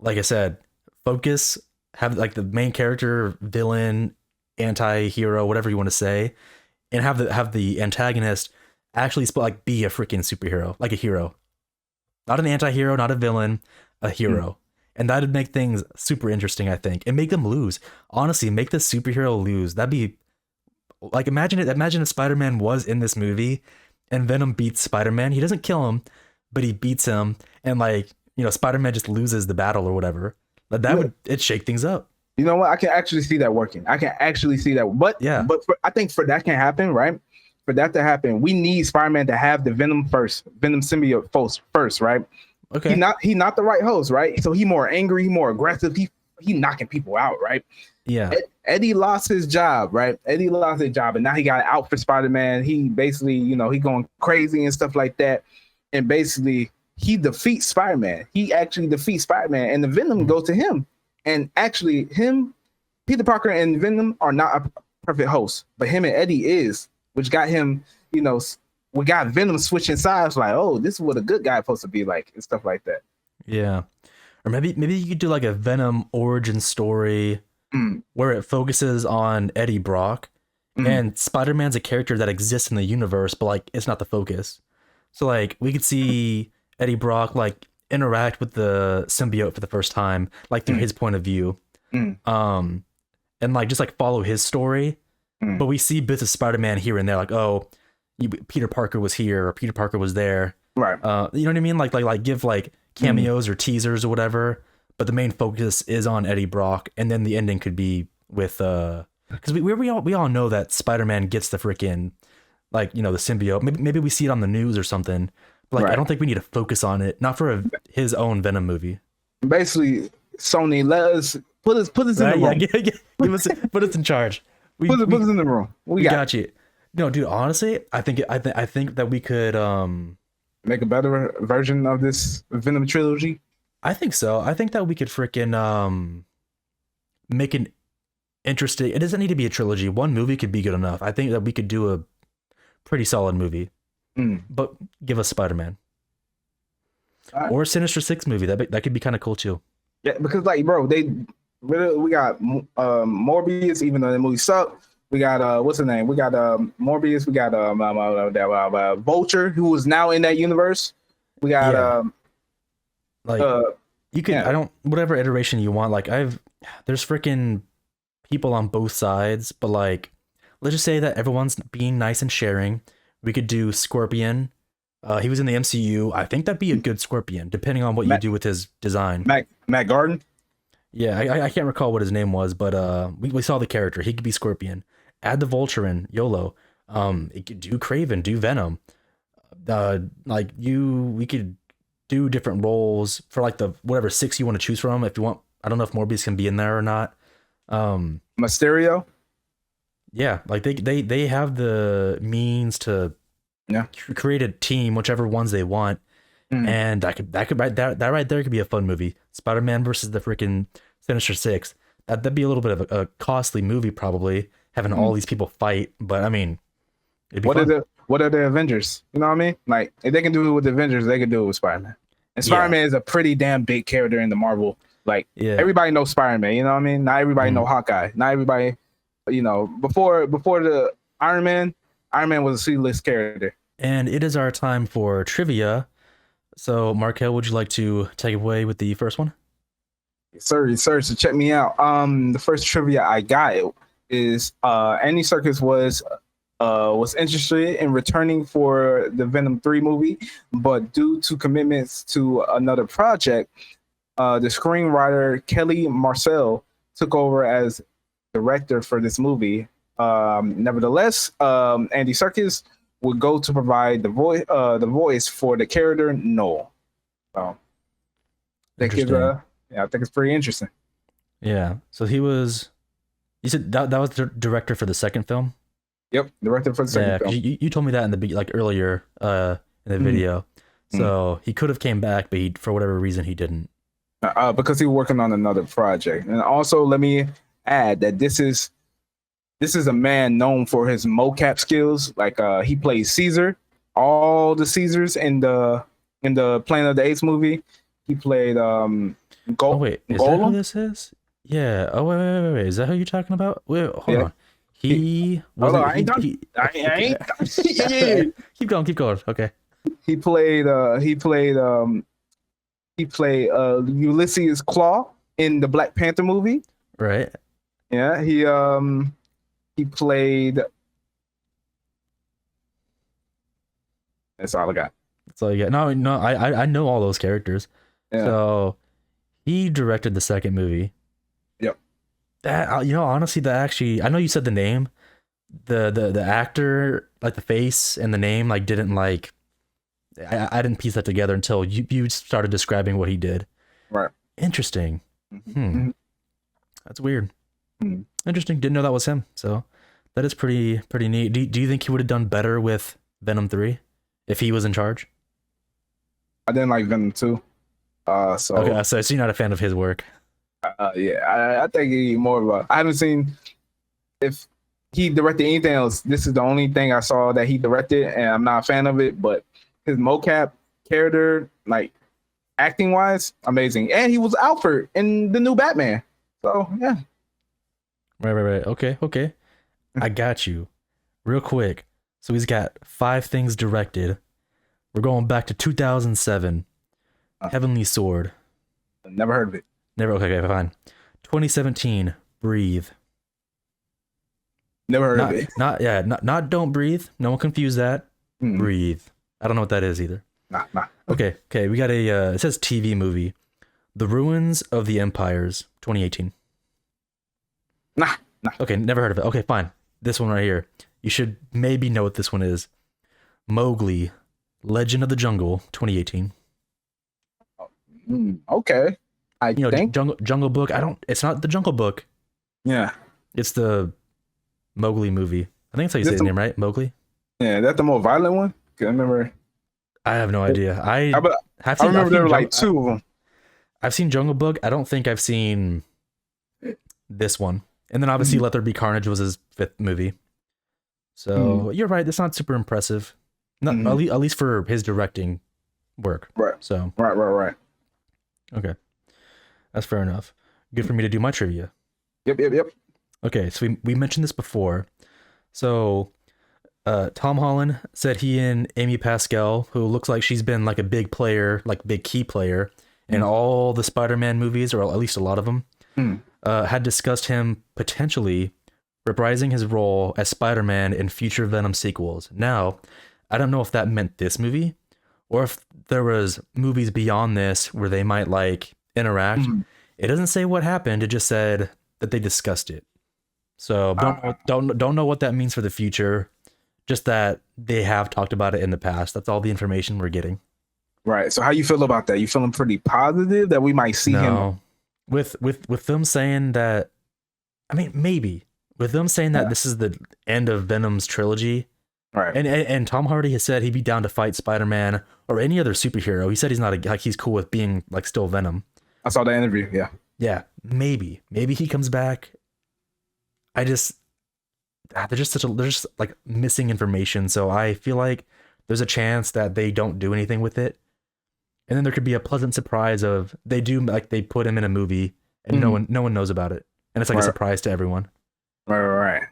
I said, focus, have like the main character, villain, anti-hero, whatever you want to say, and have the antagonist actually like be a freaking superhero, like a hero. Not an anti-hero, not a villain, a hero. And that'd make things super interesting, I think. And make them lose. Honestly, make the superhero lose. That'd be like, imagine if Spider-Man was in this movie and Venom beats Spider-Man. He doesn't kill him, but he beats him, and like, Spider-Man just loses the battle or whatever. That would it shake things up. You know what? I can actually see that working. I can actually see that. But Yeah. I think for that can happen, right? For that to happen, we need Spider-Man to have the Venom symbiote first, right? Okay. He not the right host, right? So he more angry, he more aggressive. He knocking people out, right? Yeah. Eddie lost his job, right? Eddie lost his job, and now he got out for Spider-Man. He basically, he going crazy and stuff like that. And basically, he defeats Spider-Man. He actually defeats Spider-Man, and the Venom goes to him. And actually, Peter Parker and Venom are not a perfect host, but him and Eddie is, which got him, we got Venom switching sides, like, oh, this is what a good guy is supposed to be like, and stuff like that. Yeah. Or maybe you could do like a Venom origin story where it focuses on Eddie Brock, and Spider-Man's a character that exists in the universe, but like it's not the focus. So like we could see Eddie Brock like interact with the symbiote for the first time, like through his point of view, and like just like follow his story. But we see bits of Spider-Man here and there, like, oh, Peter Parker was here or Peter Parker was there, right? You know what I mean? Like give like cameos or teasers or whatever. But the main focus is on Eddie Brock, and then the ending could be with because we all know that Spider-Man gets the freaking like the symbiote. Maybe we see it on the news or something. But like, right. I don't think we need to focus on it. Not for his own Venom movie. Basically, Sony, let us put us in the room. Put us in charge. Put us in the room. We got you. No, dude. Honestly, I think that we could make a better version of this Venom trilogy. I think so. I think that we could freaking make an interesting. It doesn't need to be a trilogy. One movie could be good enough. I think that we could do a pretty solid movie. But give us Spider-Man. Right. Or a Sinister Six movie. That could be kind of cool too. Yeah, because like, bro, we got Morbius, even though the movie sucked. We got what's the name? We got Morbius. We got Vulture, who is now in that universe. We got you can whatever iteration you want. Like there's freaking people on both sides, but like let's just say that everyone's being nice and sharing. We could do Scorpion. He was in the MCU. I think that'd be a good Scorpion, depending on what you do with his design. Matt Garden. Yeah, I can't recall what his name was, but we saw the character. He could be Scorpion. Add the Vulture in, YOLO. It could do Kraven, do Venom. We could do different roles for like the whatever 6 you want to choose from. If you want, I don't know if Morbius can be in there or not. Mysterio. Yeah, like they have the means to create a team, whichever ones they want, and that right there could be a fun movie. Spider-Man versus the freaking Sinister Six. That'd be a little bit of a costly movie, probably having all these people fight. But I mean, it'd be fun. What are the Avengers? You know what I mean? Like if they can do it with the Avengers, they can do it with Spider-Man. And Spider-Man is a pretty damn big character in the Marvel. Like everybody knows Spider-Man. You know what I mean? Not everybody know Hawkeye. Not everybody. Before the Iron Man was a C-list character. And it is our time for trivia. So, Markel, would you like to take away with the first one? Yes, sir. So check me out. The first trivia I got is Andy Serkis was interested in returning for the Venom 3 movie, but due to commitments to another project, the screenwriter Kelly Marcel took over as director for this movie. Nevertheless, Andy Serkis would go to provide the voice for the character Noel. So I think it's pretty interesting. Yeah. So he was. You said that was the director for the second film. Yep, directed for the second Yeah, because film. you told me that in the like earlier in the Mhm. video. Mhm. So he could have came back, but he for whatever reason he didn't. Because he was working on another project. And also, let me add that this is a man known for his mocap skills. Like he plays Caesar, all the Caesars in the Planet of the Apes movie. He played Oh wait, is that who Golem. this is? Yeah. Oh wait. Is that who you're talking about? Wait, hold Yeah. on. He, He hold on, wasn't I ain't done. he I okay. ain't done. Yeah, yeah, yeah. Keep going, keep going. Okay. He played Ulysses Claw in the Black Panther movie. Right. Yeah, he played. That's all I got. So yeah, no, I know all those characters. Yeah. So he directed the second movie. Yep. That honestly, that actually, I know you said the name, the actor, like the face and the name, like didn't like. I didn't piece that together until you started describing what he did. Right. Interesting. Mm-hmm. That's weird. Mm-hmm. Interesting. Didn't know that was him. So that is pretty neat. Do you think he would have done better with Venom 3 if he was in charge? I didn't like Venom 2. So Okay, so you're not a fan of his work. yeah, I think he more of a. I haven't seen if he directed anything else. This is the only thing I saw that he directed, and I'm not a fan of it. But his mocap character, like acting wise, amazing, and he was Alfred in the new Batman. So yeah, Right. Okay. I got you. Real quick. So he's got 5 things directed. We're going back to 2007. Heavenly Sword. never heard of it. Never. Okay, fine. 2017. Breathe. Never heard of Not it. not Don't Breathe. No one confuse that. Mm-mm. Breathe. I don't know what that is either. Nah. Okay. We got a it says TV movie. The Ruins of the Empires, 2018. Nah. Okay, never heard of it. Okay, fine. This one right here. You should maybe know what this one is. Mowgli, Legend of the Jungle, 2018. Okay. I think. Jungle Book. It's not the Jungle Book. Yeah. It's the Mowgli movie. I think that's how you say his name, right? Mowgli. Yeah, that's the more violent one. 'Cause I remember. I have no idea. I remember there were like 2 of them. I've seen Jungle Book. I don't think I've seen this one. And then obviously Let There Be Carnage was his 5th movie. So you're right. It's not super impressive. Not at least for his directing work. Right. So Right. okay, that's fair enough. Good for me to do my trivia. Yep. Okay, so we mentioned this before. So Tom Holland said he and Amy Pascal, who looks like she's been like a big player, like big key player in all the Spider-Man movies, or at least a lot of them, had discussed him potentially reprising his role as Spider-Man in future Venom sequels. Now, I don't know if that meant this movie or if there was movies beyond this where they might like interact. It doesn't say what happened. It just said that they discussed it. So don't know what that means for the future. Just that they have talked about it in the past. That's all the information we're getting. Right. So how you feel about that? You feeling pretty positive that we might see him? With them saying that, I mean, maybe with them saying that this is the end of Venom's trilogy. Right. And Tom Hardy has said he'd be down to fight Spider-Man or any other superhero. He said he's not like he's cool with being like still Venom. I saw the interview. Yeah. Yeah. Maybe he comes back. There's just like missing information. So I feel like there's a chance that they don't do anything with it. And then there could be a pleasant surprise of they do, like they put him in a movie and no one knows about it. And it's like a surprise to everyone. Right.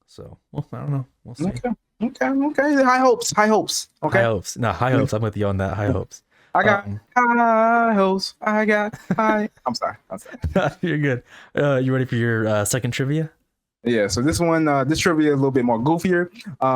So, well, I don't know. We'll see. Okay. High hopes. Okay. High hopes. No, high hopes. I'm with you on that. High hopes. I got high hopes. I got high. I'm sorry. You're good. You ready for your second trivia? Yeah, so this one, this trivia is a little bit more goofier.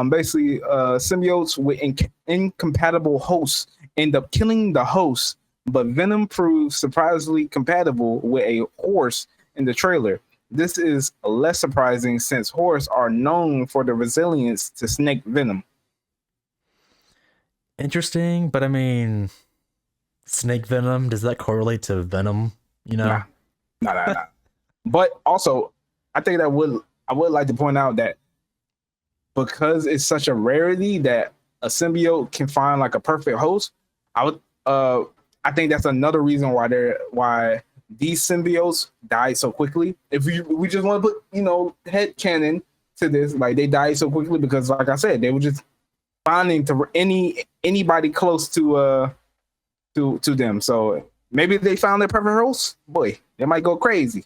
Basically, symbiotes with incompatible hosts end up killing the host, but Venom proves surprisingly compatible with a horse in the trailer. This is less surprising since horses are known for the resilience to snake venom. Interesting, but I mean, snake venom, does that correlate to venom? You know? Nah. But also, I think I would like to point out that because it's such a rarity that a symbiote can find like a perfect host. I would I think that's another reason why these symbiotes die so quickly. If we just want to put, head canon to this, like they died so quickly because, like I said, they were just bonding to anybody close to them. So maybe if they found their perfect host, boy, they might go crazy.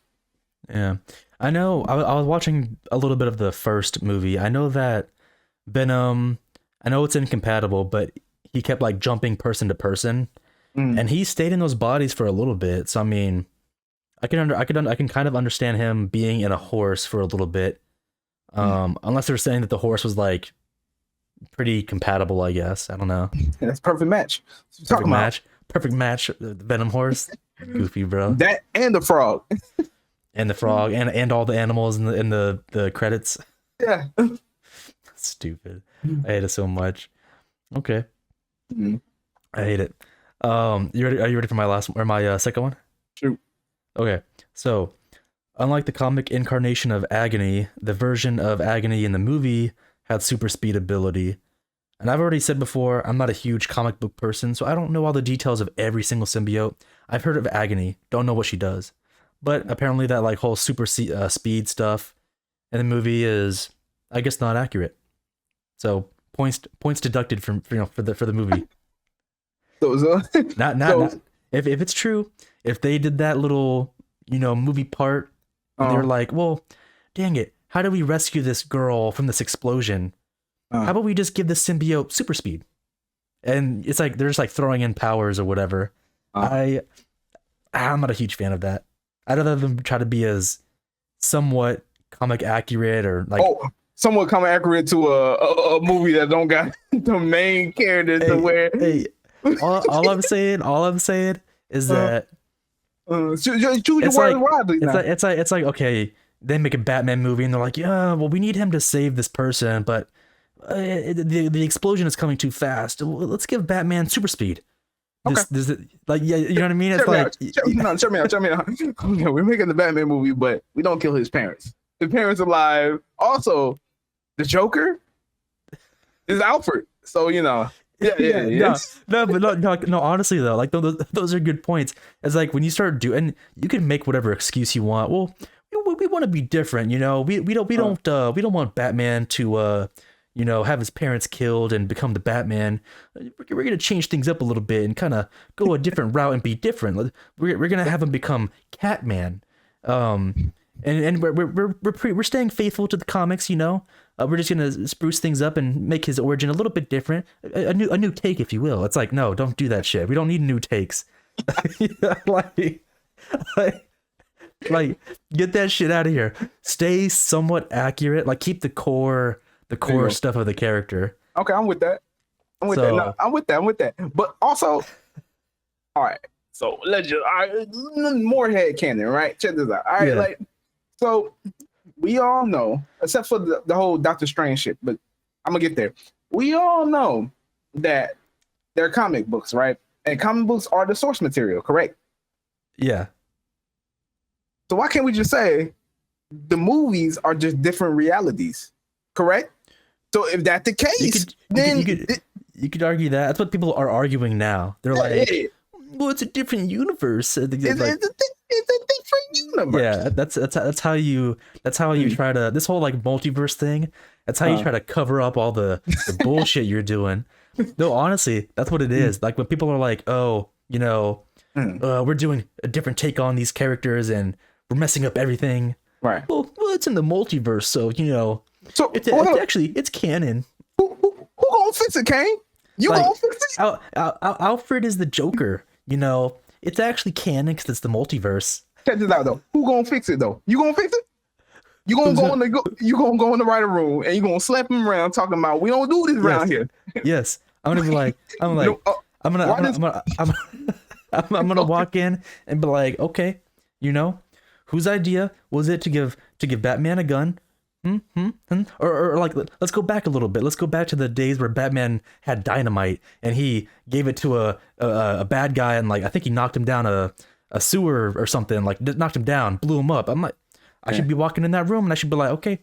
Yeah, I know. I was watching a little bit of the first movie. I know that Venom. I know it's incompatible, but he kept like jumping person to person, and he stayed in those bodies for a little bit. So I mean, I can kind of understand him being in a horse for a little bit, unless they're saying that the horse was like pretty compatible. I guess I don't know. That's perfect match. Perfect match. The Venom horse, goofy bro. That and the frog. And the frog and all the animals in the credits. Yeah. Stupid. I hate it so much. Okay. Mm-hmm. I hate it. You ready? Are you ready for my last or my second one? True. Okay. So, unlike the comic incarnation of Agony, the version of Agony in the movie had super speed ability. And I've already said before, I'm not a huge comic book person, so I don't know all the details of every single symbiote. I've heard of Agony, don't know what she does. But apparently that like whole super speed stuff in the movie is, I guess, not accurate. So points deducted from for the movie. Not if it's true, if they did that little movie part, and they're like, well, dang it, how do we rescue this girl from this explosion? How about we just give this symbiote super speed? And it's like they're just like throwing in powers or whatever. I'm not a huge fan of that. I'd rather them try to be as somewhat comic accurate or like somewhat comic accurate to a movie that don't got the main characters to where. Hey, all I'm saying is that it's like okay, they make a Batman movie and they're like, yeah, well, we need him to save this person, but the explosion is coming too fast. Let's give Batman super speed. This, like, yeah, you know what I mean? It's check me out. Okay, we're making the Batman movie, but we don't kill his parents. His parents are alive. Also, the Joker is Alfred. So no. Honestly though, like those are good points. It's like when you start doing, you can make whatever excuse you want. Well, we want to be different, we don't want Batman to have his parents killed and become the Batman. We're gonna change things up a little bit and kind of go a different route and be different. We're gonna have him become Catman, and we're staying faithful to the comics. We're just gonna spruce things up and make his origin a little bit different, a new take, if you will. It's like, no, don't do that shit. We don't need new takes. like get that shit out of here. Stay somewhat accurate. Like keep the core stuff of the character. Okay, I'm with that. I'm with that. But also, all right. So let's just more head canon, right? Check this out. All right, so we all know, except for the whole Doctor Strange shit, but I'm gonna get there. We all know that they're comic books, right? And comic books are the source material, correct? Yeah. So why can't we just say the movies are just different realities, correct? So if that's the case, you could argue that. That's what people are arguing now. They're like, well, it's a different universe. It's a different universe. Yeah, that's how you try to, this whole like multiverse thing. That's how you try to cover up all the bullshit you're doing. No, honestly, that's what it is. Like when people are like, oh, we're doing a different take on these characters and we're messing up everything. Right. Well, it's in the multiverse, so So it's canon. Who gonna fix it, Kane? You gonna fix it? Alfred is the Joker. It's actually canon because it's the multiverse. Check this out though. Who gonna fix it though? You gonna fix it? You gonna go in the writer room and you gonna slap him around talking about we don't do this around here. Yes, I'm gonna be like, I'm gonna walk in and be like, okay, whose idea was it to give Batman a gun? Or like, let's go back a little bit. Let's go back to the days where Batman had dynamite and he gave it to a bad guy and like I think he knocked him down a sewer or something, like knocked him down, blew him up. I'm like, I should be walking in that room and I should be like, okay,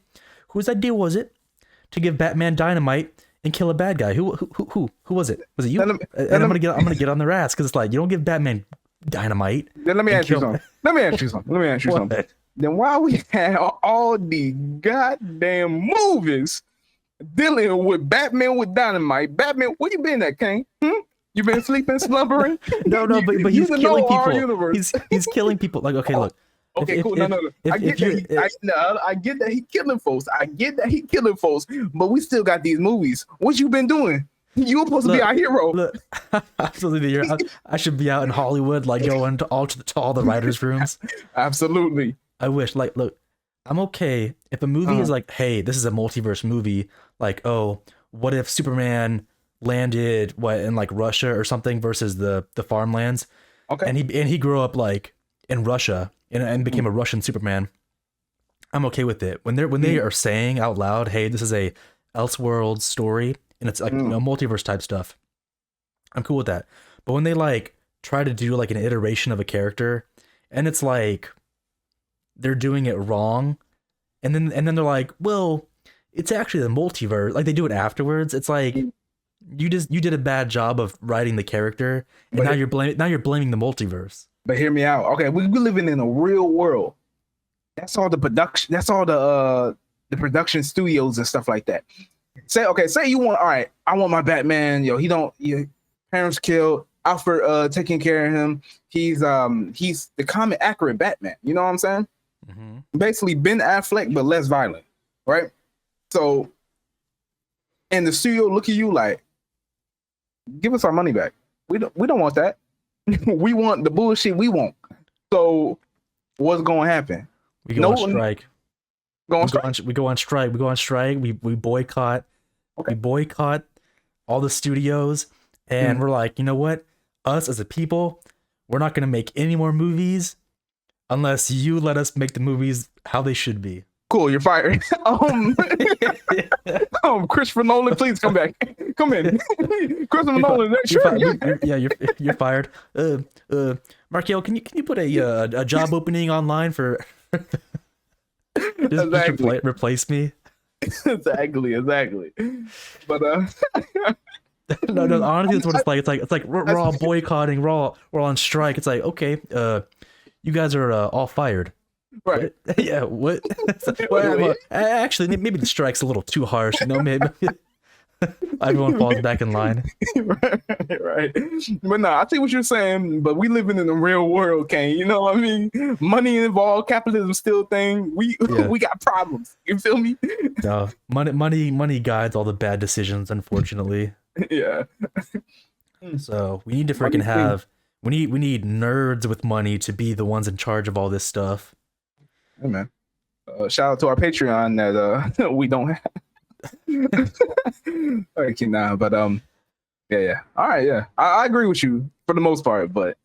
whose idea was it to give Batman dynamite and kill a bad guy. Who was it? Was it you? Then let me- And then I'm let me- gonna get on their ass because it's like you don't give Batman dynamite. Then let me and ask you kill- something. Let me ask you something. Let me ask you something. What? Then why we had all the goddamn movies dealing with Batman with dynamite? Batman, where you been at, King? You been sleeping, slumbering? No, but You he's to killing know our people. universe. He's killing people. Like, okay, look. Okay, if- cool. if- No. if- I get if you- I get that he killing folks. I get that he killing folks. But we still got these movies. What you been doing? You were supposed to be Look, our hero. Look, absolutely. I should be out in Hollywood, like going to all the writers' rooms. Absolutely. I wish, like, look, I'm okay if a movie is like, hey, this is a multiverse movie. Like, oh, what if Superman landed in like Russia or something versus the farmlands, Okay. and he grew up like in Russia and became a Russian Superman. I'm okay with it when they are saying out loud, hey, this is a Elseworld story and it's like multiverse type stuff. I'm cool with that. But when they like try to do like an iteration of a character and it's like they're doing it wrong, and then they're like, well, it's actually the multiverse. Like they do it afterwards. It's like you did a bad job of writing the character, and But now you're blaming the multiverse. But hear me out. Okay, we living in a real world. That's all the production. That's all the production studios and stuff like that. Say you want. All right, I want my Batman. Yo, your parents killed. Alfred taking care of him. He's the comic accurate Batman. You know what I'm saying? Mm-hmm. Basically Ben Affleck, but less violent, right? So, and the studio look at you like, give us our money back. We don't want that. We want the bullshit we want. So, what's going to happen? We go on strike. We go on strike. We boycott. Okay. We boycott all the studios, and we're like, you know what? Us as a people, we're not going to make any more movies unless you let us make the movies how they should be. Cool, you're fired. Christopher Nolan, please come back. Come in. Christopher Nolan, sure. You're fired. Markel, can you put a job opening online for just replace me? Exactly. But no, honestly, that's what it's like. It's like we're all boycotting, we're on strike. It's like, okay, you guys are all fired. Right. Yeah, what? Well, actually, maybe the strike's a little too harsh. Maybe everyone falls back in line. Right. But no, I see what you're saying, but we living in the real world, Kane. You know what I mean? Money involved, capitalism still thing. We got problems. You feel me? No, money guides all the bad decisions, unfortunately. Yeah. So we need to freaking have we need nerds with money to be the ones in charge of all this stuff. Hey man, shout out to our Patreon that we don't have. Okay, but yeah. All right, yeah, I agree with you for the most part, but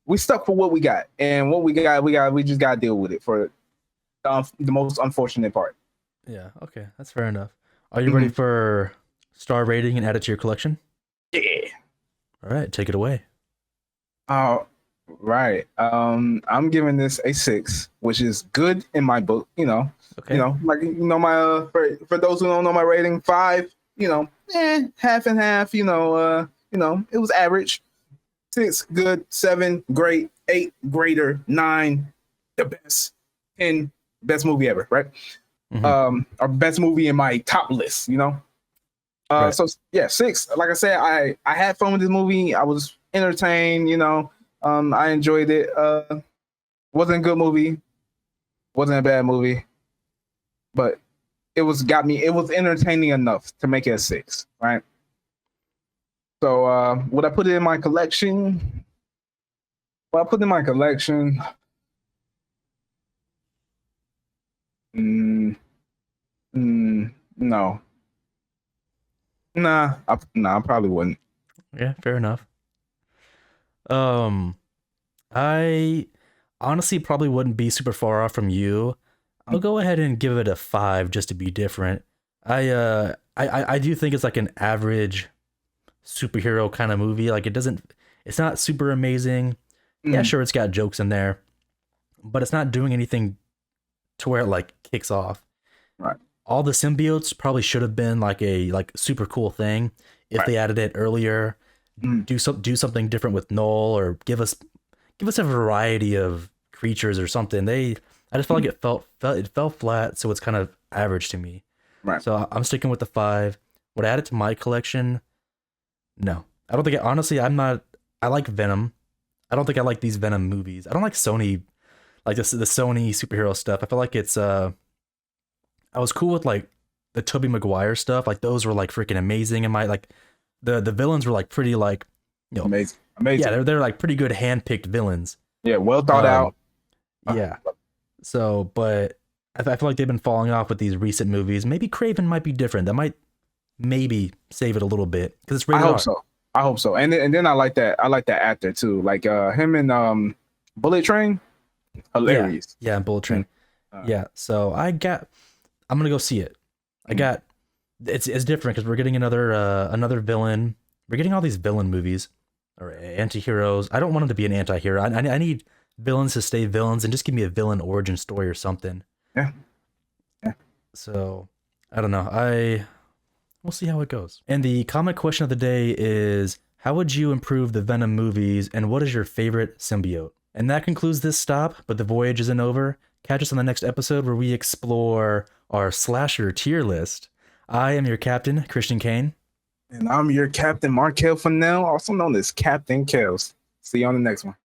we stuck for what we got, and what we just gotta deal with it for the most unfortunate part. Yeah, okay, that's fair enough. Are you ready for star rating and add it to your collection? Yeah. All right, take it away. Right. I'm giving this a 6, which is good in my book. Okay. My for those who don't know my rating, 5. Half and half. It was average. 6, good. 7, great. 8, greater. 9, the best. 10, best movie ever. Right. Mm-hmm. Our best movie in my top list. Right. So yeah, 6. Like I said, I had fun with this movie. I was entertained. I enjoyed it. Wasn't a good movie. Wasn't a bad movie. But it was entertaining enough to make it a 6, right? So would I put it in my collection? Well, I put it in my collection. No. Nah, I probably wouldn't. Yeah, fair enough. I honestly probably wouldn't be super far off from you. I'll go ahead and give it a 5 just to be different. I do think it's like an average superhero kind of movie. Like it's not super amazing. Yeah, sure, it's got jokes in there, but it's not doing anything to where it like kicks off. Right. all the symbiotes probably should have been like a like super cool thing if Right. they added it earlier. Mm. Do something different with Null, or give us a variety of creatures or something. I just felt like it fell flat, so it's kind of average to me. Right. So I'm sticking with the 5. Would I add it to my collection? No, I don't think. Honestly, I'm not. I like Venom. I don't think I like these Venom movies. I don't like Sony, like the Sony superhero stuff. I feel like it's I was cool with like the Tobey Maguire stuff. Like those were like freaking amazing. And my like the villains were like pretty like, you know, Amazing. yeah, Amazing. they're like pretty good handpicked villains. Yeah. Well thought Um, out. Uh, yeah. So, but I feel like they've been falling off with these recent movies. Maybe Craven might be different. That might maybe save it a little bit because it's I rated hope R. so. I hope so. And then I like that actor too. Like him and Bullet Train. Yeah, Hilarious. yeah, and Bullet Mm. Train. Yeah, so I'm gonna go see it. I Mm. got it's different because we're getting another villain. We're getting all these villain movies or anti-heroes. I don't want them to be an anti-hero. I need villains to stay villains and just give me a villain origin story or something. Yeah. Yeah. So I don't know. We'll see how it goes. And the comment question of the day is, how would you improve the Venom movies, and what is your favorite symbiote? And that concludes this stop, but the voyage isn't over. Catch us on the next episode where we explore our slasher tier list. I am your captain, Christian Kane. And I'm your Captain Markel Fennell, also known as Captain Kels. See you on the next one.